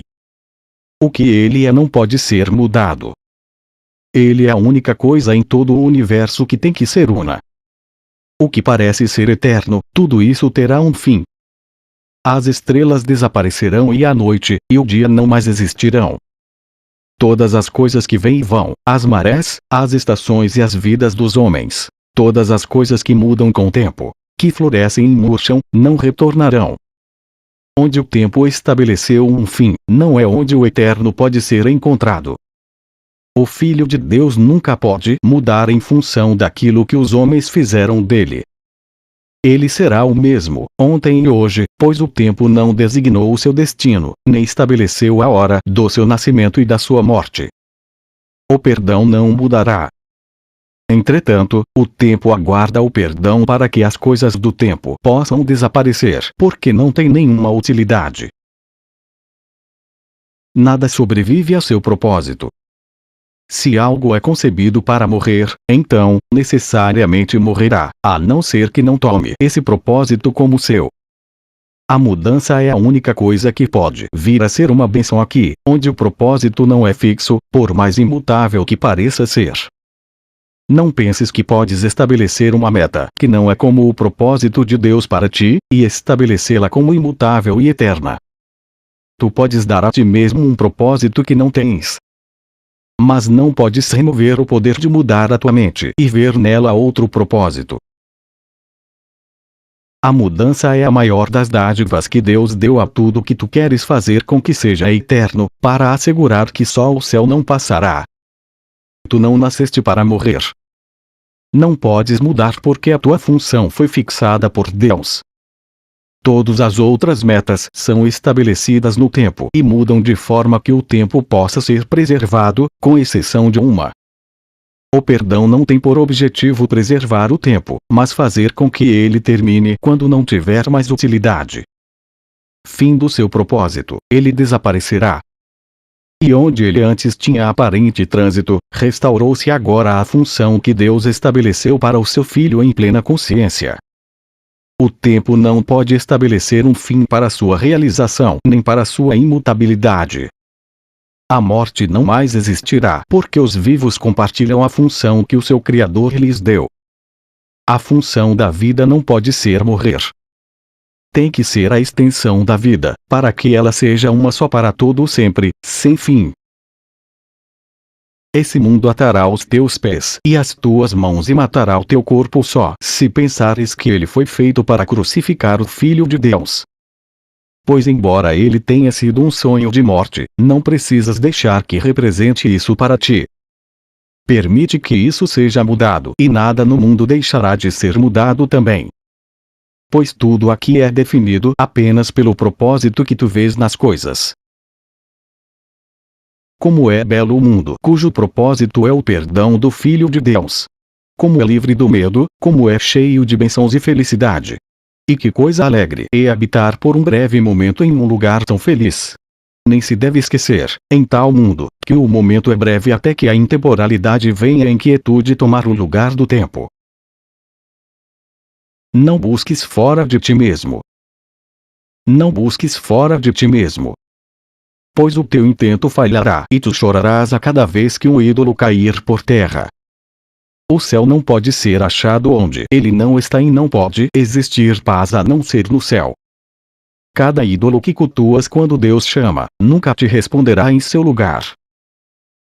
O que ele é não pode ser mudado. Ele é a única coisa em todo o universo que tem que ser una. O que parece ser eterno, tudo isso terá um fim. As estrelas desaparecerão e a noite e o dia não mais existirão. Todas as coisas que vêm e vão, as marés, as estações e as vidas dos homens, todas as coisas que mudam com o tempo, que florescem e murcham, não retornarão. Onde o tempo estabeleceu um fim, não é onde o eterno pode ser encontrado. O Filho de Deus nunca pode mudar em função daquilo que os homens fizeram dele. Ele será o mesmo, ontem e hoje, pois o tempo não designou o seu destino, nem estabeleceu a hora do seu nascimento e da sua morte. O perdão não mudará. Entretanto, o tempo aguarda o perdão para que as coisas do tempo possam desaparecer, porque não têm nenhuma utilidade. Nada sobrevive a seu propósito. Se algo é concebido para morrer, então, necessariamente morrerá, a não ser que não tome esse propósito como seu. A mudança é a única coisa que pode vir a ser uma bênção aqui, onde o propósito não é fixo, por mais imutável que pareça ser. Não penses que podes estabelecer uma meta que não é como o propósito de Deus para ti, e estabelecê-la como imutável e eterna. Tu podes dar a ti mesmo um propósito que não tens. Mas não podes remover o poder de mudar a tua mente e ver nela outro propósito. A mudança é a maior das dádivas que Deus deu a tudo que tu queres fazer com que seja eterno, para assegurar que só o céu não passará. Tu não nasceste para morrer. Não podes mudar porque a tua função foi fixada por Deus. Todas as outras metas são estabelecidas no tempo e mudam de forma que o tempo possa ser preservado, com exceção de uma. O perdão não tem por objetivo preservar o tempo, mas fazer com que ele termine quando não tiver mais utilidade. Fim do seu propósito, ele desaparecerá. E onde ele antes tinha aparente trânsito, restaurou-se agora a função que Deus estabeleceu para o seu Filho em plena consciência. O tempo não pode estabelecer um fim para sua realização, nem para sua imutabilidade. A morte não mais existirá, porque os vivos compartilham a função que o seu Criador lhes deu. A função da vida não pode ser morrer. Tem que ser a extensão da vida, para que ela seja uma só para todo sempre, sem fim. Esse mundo atará os teus pés e as tuas mãos e matará o teu corpo só, se pensares que ele foi feito para crucificar o Filho de Deus. Pois embora ele tenha sido um sonho de morte, não precisas deixar que represente isso para ti. Permite que isso seja mudado e nada no mundo deixará de ser mudado também. pois tudo aqui é definido apenas pelo propósito que tu vês nas coisas. Como é belo o mundo cujo propósito é o perdão do Filho de Deus! Como é livre do medo, como é cheio de bênçãos e felicidade! E que coisa alegre é habitar por um breve momento em um lugar tão feliz! Nem se deve esquecer, em tal mundo, que o momento é breve até que a intemporalidade venha a inquietude tomar o lugar do tempo. Não busques fora de ti mesmo. Não busques fora de ti mesmo. Pois o teu intento falhará e tu chorarás a cada vez que um ídolo cair por terra. O céu não pode ser achado onde ele não está e não pode existir paz a não ser no céu. Cada ídolo que cultuas quando Deus chama, nunca te responderá em seu lugar.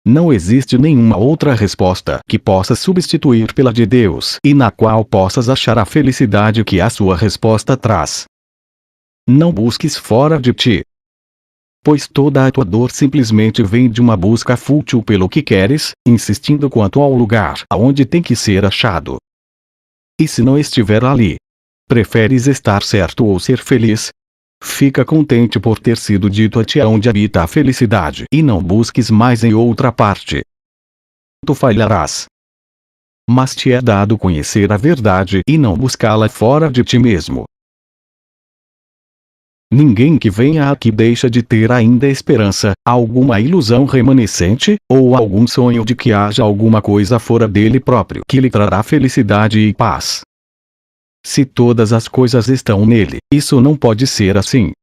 Não existe nenhuma outra resposta que possa substituir pela de Deus e na qual possas achar a felicidade que a sua resposta traz. Não busques fora de ti. Pois toda a tua dor simplesmente vem de uma busca fútil pelo que queres, insistindo quanto ao lugar aonde tem que ser achado. E se não estiver ali? Preferes estar certo ou ser feliz? Fica contente por ter sido dito a ti onde habita a felicidade e não busques mais em outra parte. Tu falharás. Mas te é dado conhecer a verdade e não buscá-la fora de ti mesmo. Ninguém que venha aqui deixa de ter ainda esperança, alguma ilusão remanescente, ou algum sonho de que haja alguma coisa fora dele próprio que lhe trará felicidade e paz. Se todas as coisas estão nele, isso não pode ser assim.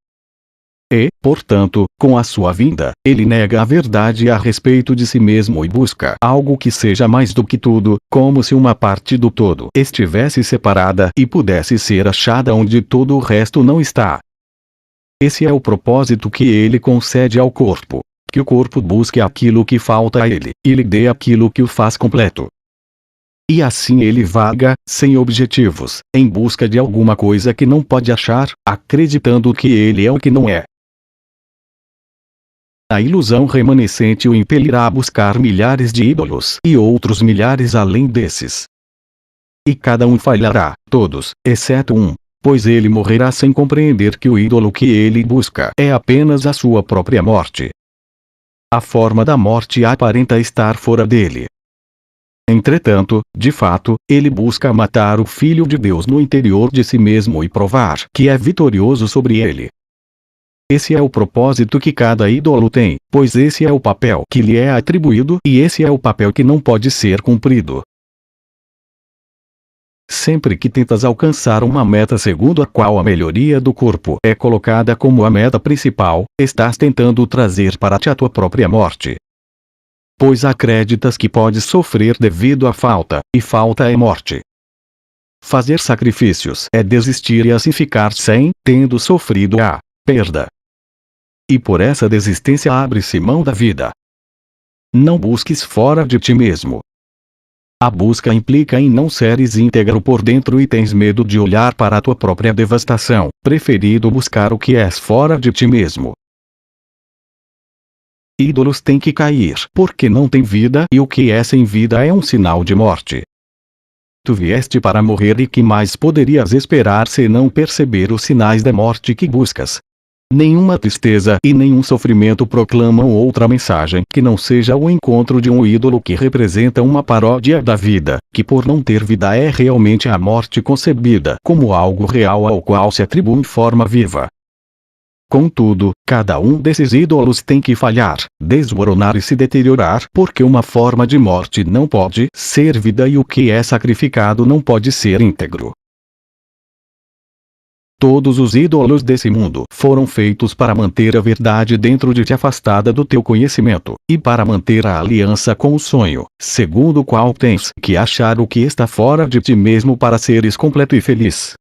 E, portanto, com a sua vinda, ele nega a verdade a respeito de si mesmo e busca algo que seja mais do que tudo, como se uma parte do todo estivesse separada e pudesse ser achada onde todo o resto não está. Esse é o propósito que ele concede ao corpo, que o corpo busque aquilo que falta a ele, e lhe dê aquilo que o faz completo. E assim ele vaga, sem objetivos, em busca de alguma coisa que não pode achar, acreditando que ele é o que não é. A ilusão remanescente o impelirá a buscar milhares de ídolos e outros milhares além desses. E cada um falhará, todos, exceto um. Pois ele morrerá sem compreender que o ídolo que ele busca é apenas a sua própria morte. A forma da morte aparenta estar fora dele. Entretanto, de fato, ele busca matar o Filho de Deus no interior de si mesmo e provar que é vitorioso sobre ele. Esse é o propósito que cada ídolo tem, pois esse é o papel que lhe é atribuído e esse é o papel que não pode ser cumprido. Sempre que tentas alcançar uma meta segundo a qual a melhoria do corpo é colocada como a meta principal, estás tentando trazer para ti a tua própria morte. Pois acreditas que podes sofrer devido à falta, e falta é morte. Fazer sacrifícios é desistir e assim ficar sem, tendo sofrido a perda. E por essa desistência abre-se mão da vida. Não busques fora de ti mesmo. A busca implica em não seres íntegro por dentro e tens medo de olhar para a tua própria devastação, preferido buscar o que és fora de ti mesmo. Ídolos têm que cair, porque não têm vida e o que é sem vida é um sinal de morte. Tu vieste para morrer e que mais poderias esperar se não perceber os sinais da morte que buscas? Nenhuma tristeza e nenhum sofrimento proclamam outra mensagem que não seja o encontro de um ídolo que representa uma paródia da vida, que por não ter vida é realmente a morte concebida como algo real ao qual se atribui forma viva. Contudo, cada um desses ídolos tem que falhar, desmoronar e se deteriorar, porque uma forma de morte não pode ser vida e o que é sacrificado não pode ser íntegro. Todos os ídolos desse mundo foram feitos para manter a verdade dentro de ti afastada do teu conhecimento, e para manter a aliança com o sonho, segundo o qual tens que achar o que está fora de ti mesmo para seres completo e feliz.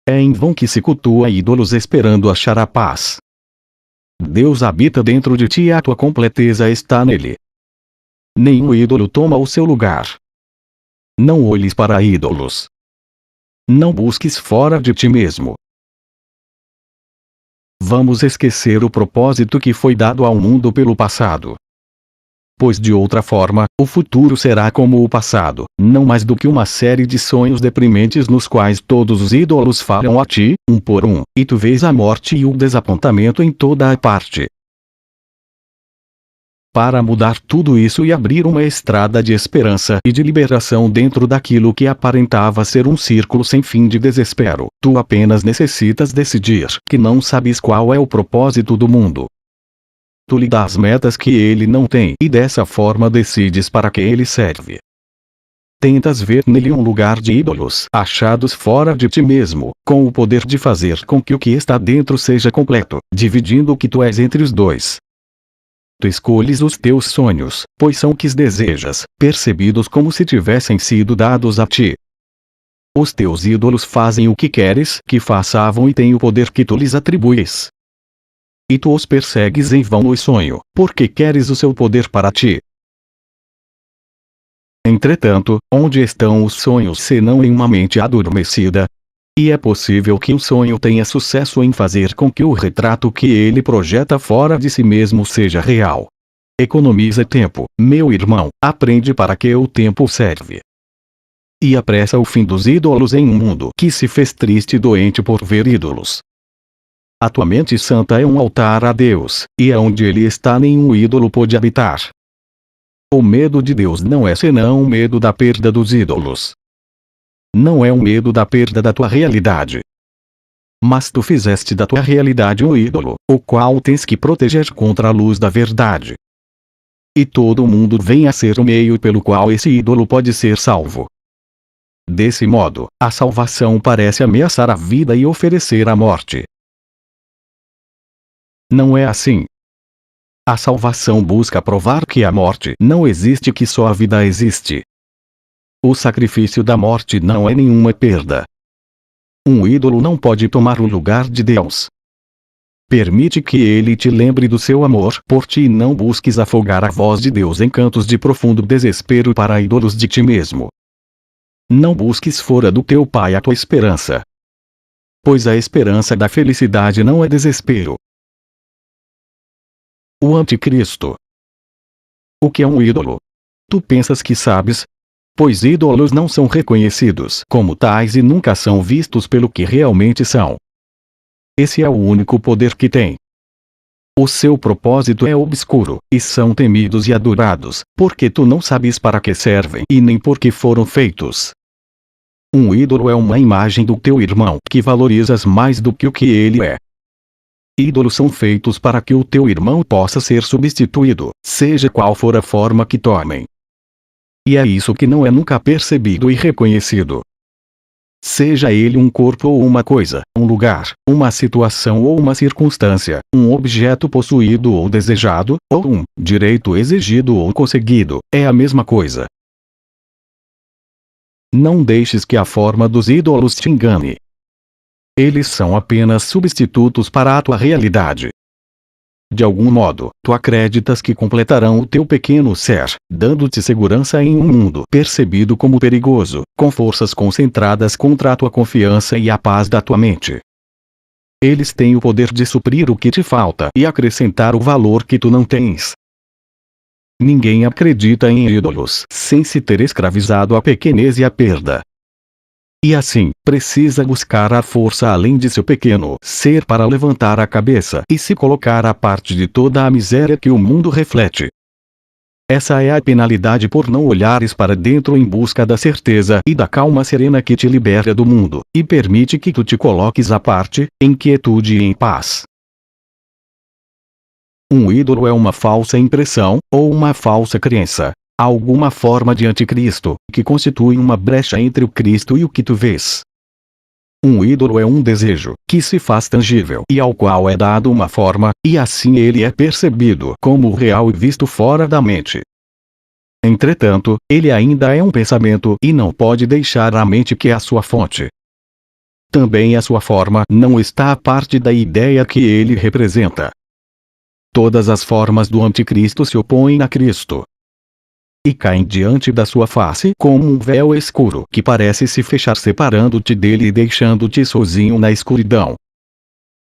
É em vão que se cultua ídolos esperando achar a paz. Deus habita dentro de ti e a tua completeza está nele. Nenhum ídolo toma o seu lugar. Não olhes para ídolos. Não busques fora de ti mesmo. Vamos esquecer o propósito que foi dado ao mundo pelo passado. Pois de outra forma, o futuro será como o passado, não mais do que uma série de sonhos deprimentes nos quais todos os ídolos falam a ti, um por um, e tu vês a morte e o desapontamento em toda a parte. Para mudar tudo isso e abrir uma estrada de esperança e de liberação dentro daquilo que aparentava ser um círculo sem fim de desespero, tu apenas necessitas decidir que não sabes qual é o propósito do mundo. Tu lhe dás metas que ele não tem e dessa forma decides para que ele serve. Tentas ver nele um lugar de ídolos achados fora de ti mesmo, com o poder de fazer com que o que está dentro seja completo, dividindo o que tu és entre os dois. Tu escolhes os teus sonhos, pois são que desejas, percebidos como se tivessem sido dados a ti. Os teus ídolos fazem o que queres que façam e têm o poder que tu lhes atribuis. E tu os persegues em vão no sonho, porque queres o seu poder para ti. Entretanto, onde estão os sonhos senão em uma mente adormecida? E é possível que um sonho tenha sucesso em fazer com que o retrato que ele projeta fora de si mesmo seja real. Economiza tempo, meu irmão, aprende para que o tempo serve. E apressa o fim dos ídolos em um mundo que se fez triste e doente por ver ídolos. A tua mente santa é um altar a Deus, e aonde ele está nenhum ídolo pode habitar. O medo de Deus não é senão o medo da perda dos ídolos. Não é um medo da perda da tua realidade. Mas tu fizeste da tua realidade um ídolo, o qual tens que proteger contra a luz da verdade. E todo mundo vem a ser o meio pelo qual esse ídolo pode ser salvo. Desse modo, a salvação parece ameaçar a vida e oferecer a morte. Não é assim. A salvação busca provar que a morte não existe e que só a vida existe. O sacrifício da morte não é nenhuma perda. Um ídolo não pode tomar o lugar de Deus. Permite que ele te lembre do seu amor por ti e não busques afogar a voz de Deus em cantos de profundo desespero para ídolos de ti mesmo. Não busques fora do teu Pai a tua esperança. Pois a esperança da felicidade não é desespero. O anticristo. O que é um ídolo? Tu pensas que sabes? Pois ídolos não são reconhecidos como tais e nunca são vistos pelo que realmente são. Esse é o único poder que tem. O seu propósito é obscuro, e são temidos e adorados, porque tu não sabes para que servem e nem por que foram feitos. Um ídolo é uma imagem do teu irmão que valorizas mais do que o que ele é. Ídolos são feitos para que o teu irmão possa ser substituído, seja qual for a forma que tomem. E é isso que não é nunca percebido e reconhecido. Seja ele um corpo ou uma coisa, um lugar, uma situação ou uma circunstância, um objeto possuído ou desejado, ou um direito exigido ou conseguido, é a mesma coisa. Não deixes que a forma dos ídolos te engane. Eles são apenas substitutos para a tua realidade. De algum modo, tu acreditas que completarão o teu pequeno ser, dando-te segurança em um mundo percebido como perigoso, com forças concentradas contra a tua confiança e a paz da tua mente. Eles têm o poder de suprir o que te falta e acrescentar o valor que tu não tens. Ninguém acredita em ídolos sem se ter escravizado à pequenez e à perda. E assim, precisa buscar a força além de seu pequeno ser para levantar a cabeça e se colocar à parte de toda a miséria que o mundo reflete. Essa é a penalidade por não olhares para dentro em busca da certeza e da calma serena que te libera do mundo, e permite que tu te coloques à parte, em quietude e em paz. Um ídolo é uma falsa impressão, ou uma falsa crença. Alguma forma de anticristo, que constitui uma brecha entre o Cristo e o que tu vês. Um ídolo é um desejo, que se faz tangível e ao qual é dado uma forma, e assim ele é percebido como real e visto fora da mente. Entretanto, ele ainda é um pensamento e não pode deixar a mente que é a sua fonte. Também a sua forma não está a parte da ideia que ele representa. Todas as formas do anticristo se opõem a Cristo. E caem diante da sua face como um véu escuro que parece se fechar separando-te dele e deixando-te sozinho na escuridão.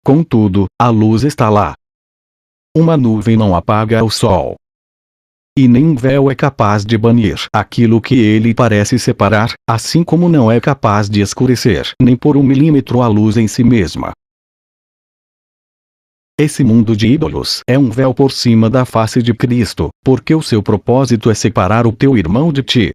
Contudo, a luz está lá. Uma nuvem não apaga o sol. e nenhum véu é capaz de banir aquilo que ele parece separar, assim como não é capaz de escurecer nem por 1 milímetro a luz em si mesma. Esse mundo de ídolos é um véu por cima da face de Cristo, porque o seu propósito é separar o teu irmão de ti.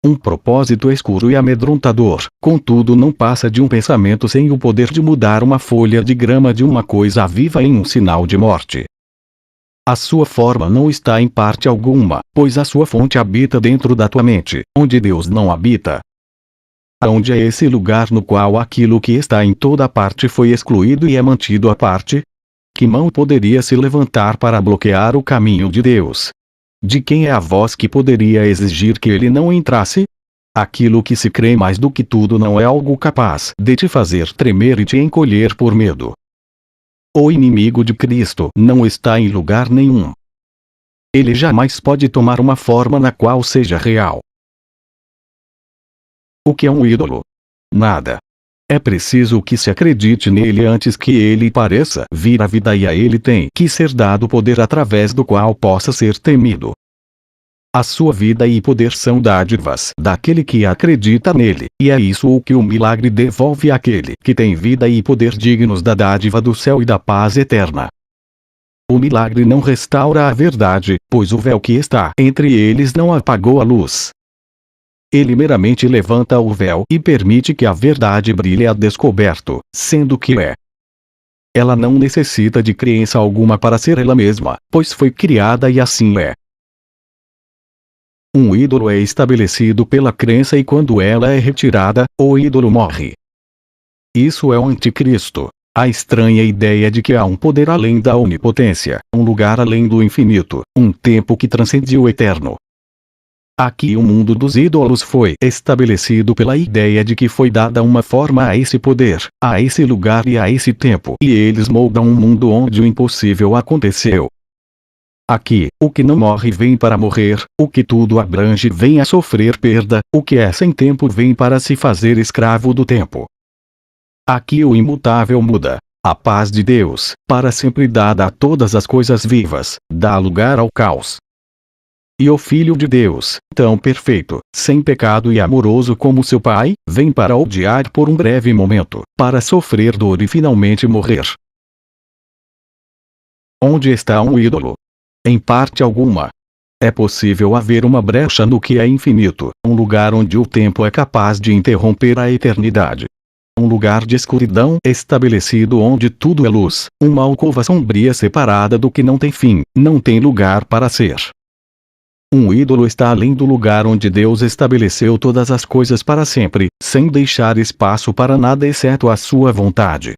Um propósito escuro e amedrontador, contudo não passa de um pensamento sem o poder de mudar uma folha de grama de uma coisa viva em um sinal de morte. A sua forma não está em parte alguma, pois a sua fonte habita dentro da tua mente, onde Deus não habita. Onde é esse lugar no qual aquilo que está em toda parte foi excluído e é mantido à parte? Que mão poderia se levantar para bloquear o caminho de Deus? De quem é a voz que poderia exigir que ele não entrasse? Aquilo que se crê mais do que tudo não é algo capaz de te fazer tremer e te encolher por medo. O inimigo de Cristo não está em lugar nenhum. Ele jamais pode tomar uma forma na qual seja real. O que é um ídolo? Nada. É preciso que se acredite nele antes que ele pareça vir à vida, e a ele tem que ser dado poder através do qual possa ser temido. A sua vida e poder são dádivas daquele que acredita nele, e é isso o que o milagre devolve àquele que tem vida e poder dignos da dádiva do céu e da paz eterna. O milagre não restaura a verdade, pois o véu que está entre eles não apagou a luz. Ele meramente levanta o véu e permite que a verdade brilhe a descoberto, sendo que é. Ela não necessita de crença alguma para ser ela mesma, pois foi criada e assim é. Um ídolo é estabelecido pela crença, e quando ela é retirada, o ídolo morre. Isso é o anticristo. A estranha ideia de que há um poder além da onipotência, um lugar além do infinito, um tempo que transcende o eterno. Aqui o mundo dos ídolos foi estabelecido pela ideia de que foi dada uma forma a esse poder, a esse lugar e a esse tempo, e eles moldam um mundo onde o impossível aconteceu. Aqui, o que não morre vem para morrer, o que tudo abrange vem a sofrer perda, o que é sem tempo vem para se fazer escravo do tempo. Aqui o imutável muda. A paz de Deus, para sempre dada a todas as coisas vivas, dá lugar ao caos. E o Filho de Deus, tão perfeito, sem pecado e amoroso como seu Pai, vem para odiar por um breve momento, para sofrer dor e finalmente morrer. Onde está um ídolo? Em parte alguma. É possível haver uma brecha no que é infinito, um lugar onde o tempo é capaz de interromper a eternidade. Um lugar de escuridão estabelecido onde tudo é luz, uma alcova sombria separada do que não tem fim, não tem lugar para ser. Um ídolo está além do lugar onde Deus estabeleceu todas as coisas para sempre, sem deixar espaço para nada exceto a sua vontade.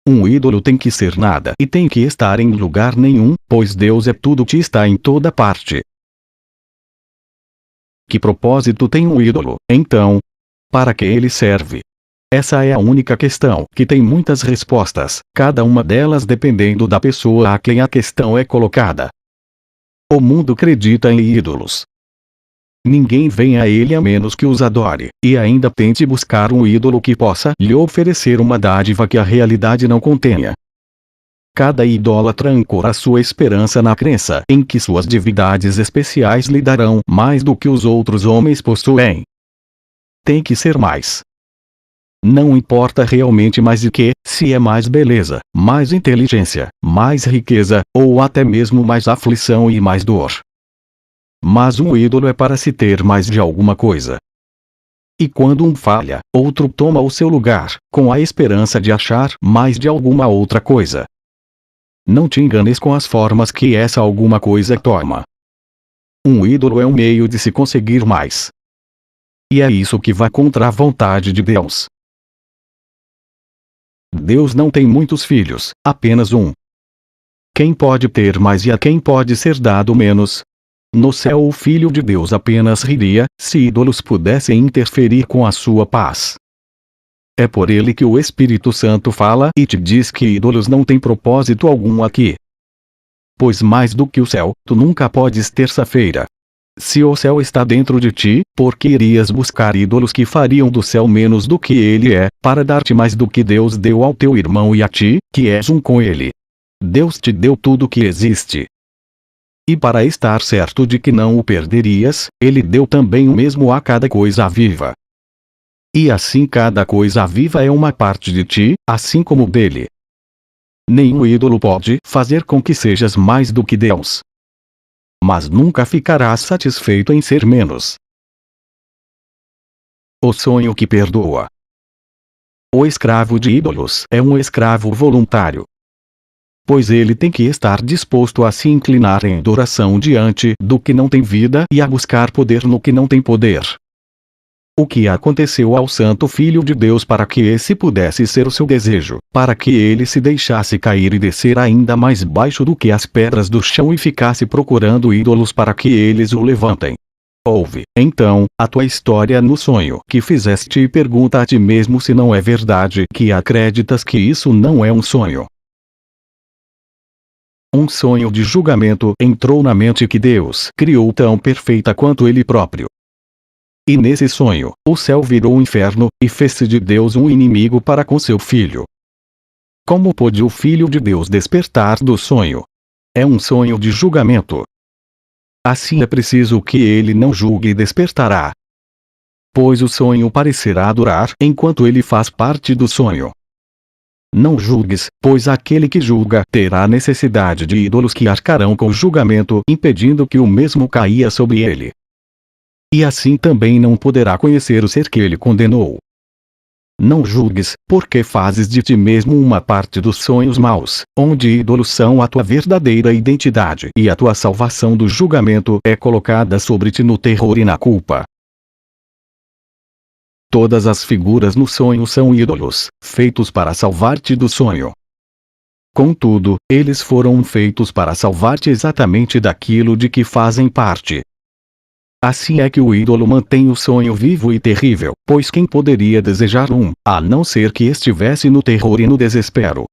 Um ídolo tem que ser nada e tem que estar em lugar nenhum, pois Deus é tudo que está em toda parte. Que propósito tem um ídolo, então? Para que ele serve? Essa é a única questão que tem muitas respostas, cada uma delas dependendo da pessoa a quem a questão é colocada. O mundo acredita em ídolos. Ninguém vem a ele a menos que os adore, e ainda tente buscar um ídolo que possa lhe oferecer uma dádiva que a realidade não contenha. Cada idólatra ancora sua esperança na crença em que suas divindades especiais lhe darão mais do que os outros homens possuem. Tem que ser mais. Não importa realmente mais de que, se é mais beleza, mais inteligência, mais riqueza, ou até mesmo mais aflição e mais dor. Mas um ídolo é para se ter mais de alguma coisa. E quando um falha, outro toma o seu lugar, com a esperança de achar mais de alguma outra coisa. Não te enganes com as formas que essa alguma coisa toma. Um ídolo é um meio de se conseguir mais. E é isso que vai contra a vontade de Deus. Deus não tem muitos filhos, apenas um. Quem pode ter mais e a quem pode ser dado menos? No céu o Filho de Deus apenas riria, se ídolos pudessem interferir com a sua paz. É por ele que o Espírito Santo fala e te diz que ídolos não têm propósito algum aqui. Pois mais do que o céu, tu nunca podes terça-feira. Se o céu está dentro de ti, por que irias buscar ídolos que fariam do céu menos do que ele é, para dar-te mais do que Deus deu ao teu irmão e a ti, que és um com ele? Deus te deu tudo que existe. E para estar certo de que não o perderias, ele deu também o mesmo a cada coisa viva. E assim cada coisa viva é uma parte de ti, assim como dele. Nenhum ídolo pode fazer com que sejas mais do que Deus. Mas nunca ficarás satisfeito em ser menos. O sonho que perdoa. O escravo de ídolos é um escravo voluntário. Pois ele tem que estar disposto a se inclinar em adoração diante do que não tem vida e a buscar poder no que não tem poder. O que aconteceu ao Santo Filho de Deus para que esse pudesse ser o seu desejo, para que ele se deixasse cair e descer ainda mais baixo do que as pedras do chão e ficasse procurando ídolos para que eles o levantem? Ouve, então, a tua história no sonho que fizeste e pergunta a ti mesmo se não é verdade que acreditas que isso não é um sonho. Um sonho de julgamento entrou na mente que Deus criou tão perfeita quanto ele próprio. E nesse sonho, o céu virou um inferno, e fez-se de Deus um inimigo para com seu filho. Como pôde o Filho de Deus despertar do sonho? É um sonho de julgamento. Assim é preciso que ele não julgue e despertará. Pois o sonho parecerá durar enquanto ele faz parte do sonho. Não julgues, pois aquele que julga terá necessidade de ídolos que arcarão com julgamento, impedindo que o mesmo caia sobre ele. E assim também não poderá conhecer o ser que ele condenou. Não julgues, porque fazes de ti mesmo uma parte dos sonhos maus, onde ídolos são a tua verdadeira identidade e a tua salvação do julgamento é colocada sobre ti no terror e na culpa. Todas as figuras no sonho são ídolos, feitos para salvar-te do sonho. Contudo, eles foram feitos para salvar-te exatamente daquilo de que fazem parte. Assim é que o ídolo mantém o sonho vivo e terrível, pois quem poderia desejar a não ser que estivesse no terror e no desespero?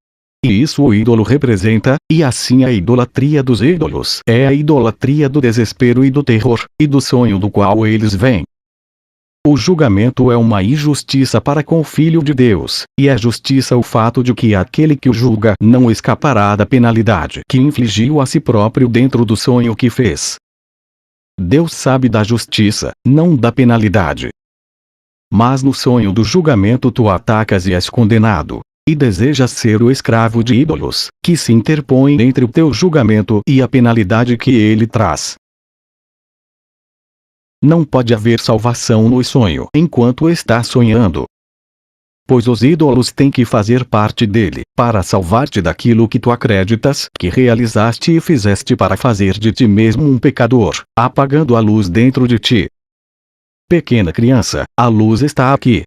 E isso o ídolo representa, e assim a idolatria dos ídolos é a idolatria do desespero e do terror, e do sonho do qual eles vêm. O julgamento é uma injustiça para com o Filho de Deus, e é justiça o fato de que aquele que o julga não escapará da penalidade que infligiu a si próprio dentro do sonho que fez. Deus sabe da justiça, não da penalidade. Mas no sonho do julgamento tu atacas e és condenado, e desejas ser o escravo de ídolos, que se interpõem entre o teu julgamento e a penalidade que ele traz. Não pode haver salvação no sonho enquanto está sonhando. Pois os ídolos têm que fazer parte dele, para salvar-te daquilo que tu acreditas que realizaste e fizeste para fazer de ti mesmo um pecador, apagando a luz dentro de ti. Pequena criança, a luz está aqui.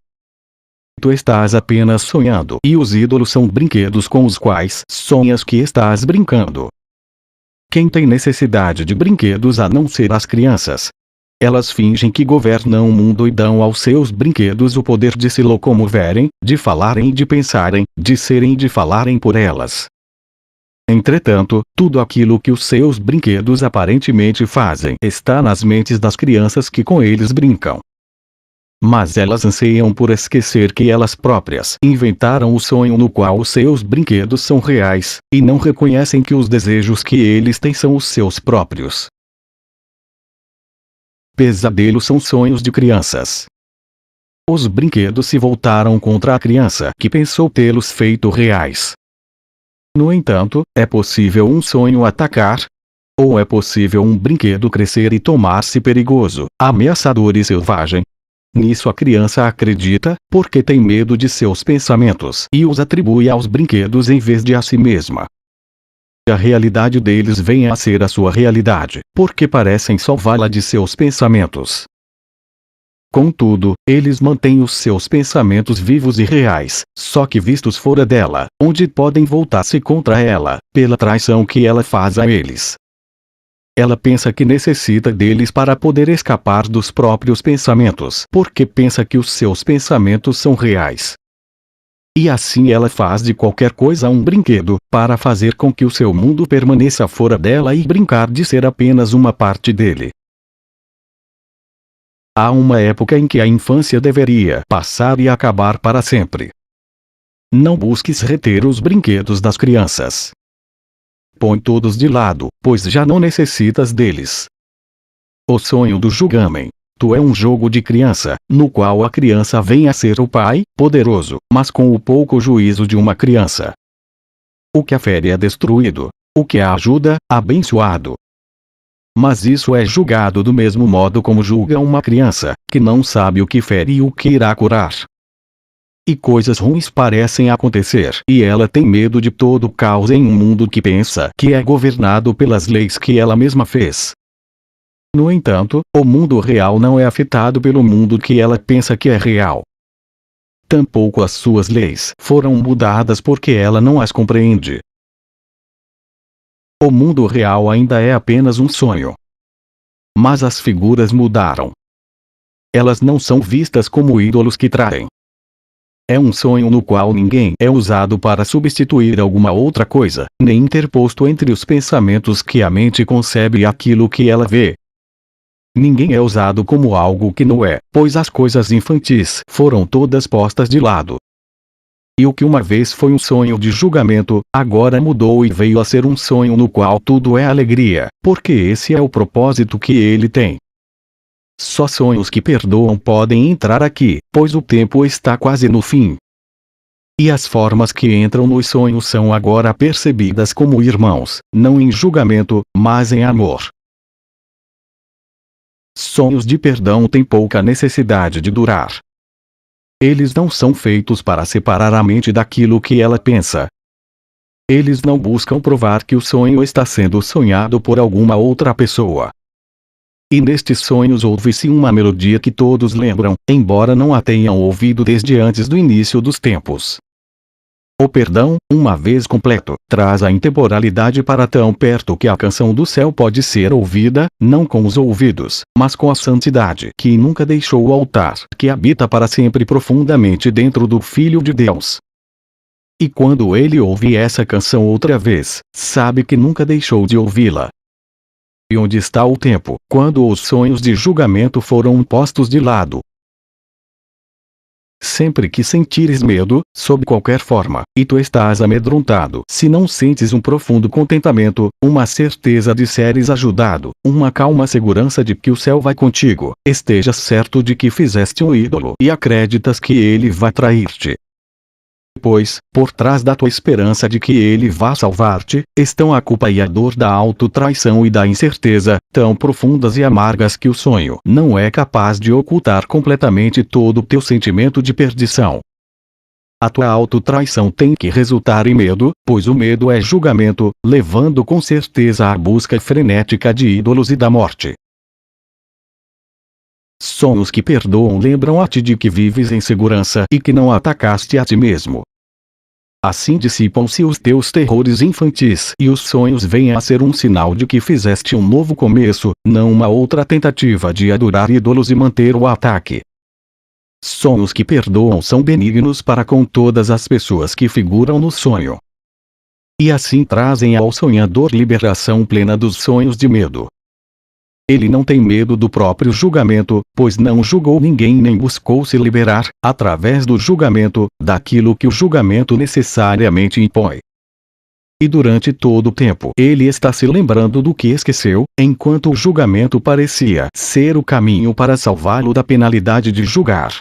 Tu estás apenas sonhando e os ídolos são brinquedos com os quais sonhas que estás brincando. Quem tem necessidade de brinquedos a não ser as crianças? Elas fingem que governam o mundo e dão aos seus brinquedos o poder de se locomoverem, de falarem e de pensarem, de serem e de falarem por elas. Entretanto, tudo aquilo que os seus brinquedos aparentemente fazem está nas mentes das crianças que com eles brincam. Mas elas anseiam por esquecer que elas próprias inventaram o sonho no qual os seus brinquedos são reais, e não reconhecem que os desejos que eles têm são os seus próprios. Pesadelos são sonhos de crianças. Os brinquedos se voltaram contra a criança que pensou tê-los feito reais. No entanto, é possível um sonho atacar? Ou é possível um brinquedo crescer e tornar-se perigoso, ameaçador e selvagem? Nisso a criança acredita, porque tem medo de seus pensamentos e os atribui aos brinquedos em vez de a si mesma. A realidade deles vem a ser a sua realidade, porque parecem salvá-la de seus pensamentos. Contudo, eles mantêm os seus pensamentos vivos e reais, só que vistos fora dela, onde podem voltar-se contra ela, pela traição que ela faz a eles. Ela pensa que necessita deles para poder escapar dos próprios pensamentos, porque pensa que os seus pensamentos são reais. E assim ela faz de qualquer coisa um brinquedo, para fazer com que o seu mundo permaneça fora dela e brincar de ser apenas uma parte dele. Há uma época em que a infância deveria passar e acabar para sempre. Não busques reter os brinquedos das crianças. põe todos de lado, pois já não necessitas deles. O sonho do julgamento é um jogo de criança, no qual a criança vem a ser o pai, poderoso, mas com o pouco juízo de uma criança. O que a fere é destruído, o que a ajuda, abençoado. Mas isso é julgado do mesmo modo como julga uma criança, que não sabe o que fere e o que irá curar. E coisas ruins parecem acontecer, e ela tem medo de todo o caos em um mundo que pensa que é governado pelas leis que ela mesma fez. No entanto, o mundo real não é afetado pelo mundo que ela pensa que é real. Tampouco as suas leis foram mudadas porque ela não as compreende. O mundo real ainda é apenas um sonho. Mas as figuras mudaram. Elas não são vistas como ídolos que traem. É um sonho no qual ninguém é usado para substituir alguma outra coisa, nem interposto entre os pensamentos que a mente concebe e aquilo que ela vê. Ninguém é usado como algo que não é, pois as coisas infantis foram todas postas de lado. E o que uma vez foi um sonho de julgamento, agora mudou e veio a ser um sonho no qual tudo é alegria, porque esse é o propósito que ele tem. Só sonhos que perdoam podem entrar aqui, pois o tempo está quase no fim. E as formas que entram nos sonhos são agora percebidas como irmãos, não em julgamento, mas em amor. Sonhos de perdão têm pouca necessidade de durar. Eles não são feitos para separar a mente daquilo que ela pensa. Eles não buscam provar que o sonho está sendo sonhado por alguma outra pessoa. E nestes sonhos ouve-se uma melodia que todos lembram, embora não a tenham ouvido desde antes do início dos tempos. O perdão, uma vez completo, traz a intemporalidade para tão perto que a canção do céu pode ser ouvida, não com os ouvidos, mas com a santidade que nunca deixou o altar, que habita para sempre profundamente dentro do Filho de Deus. E quando ele ouve essa canção outra vez, sabe que nunca deixou de ouvi-la. E onde está o tempo, quando os sonhos de julgamento foram postos de lado? Sempre que sentires medo, sob qualquer forma, e tu estás amedrontado, se não sentes um profundo contentamento, uma certeza de seres ajudado, uma calma segurança de que o céu vai contigo, estejas certo de que fizeste um ídolo e acreditas que ele vai trair-te. Pois, por trás da tua esperança de que ele vá salvar-te, estão a culpa e a dor da autotraição e da incerteza, tão profundas e amargas que o sonho não é capaz de ocultar completamente todo o teu sentimento de perdição. A tua autotraição tem que resultar em medo, pois o medo é julgamento, levando com certeza à busca frenética de ídolos e da morte. Sonhos que perdoam lembram a ti de que vives em segurança e que não atacaste a ti mesmo. Assim dissipam-se os teus terrores infantis e os sonhos vêm a ser um sinal de que fizeste um novo começo, não uma outra tentativa de adorar ídolos e manter o ataque. Sonhos que perdoam são benignos para com todas as pessoas que figuram no sonho. E assim trazem ao sonhador liberação plena dos sonhos de medo. Ele não tem medo do próprio julgamento, pois não julgou ninguém nem buscou se liberar, através do julgamento, daquilo que o julgamento necessariamente impõe. E durante todo o tempo ele está se lembrando do que esqueceu, enquanto o julgamento parecia ser o caminho para salvá-lo da penalidade de julgar.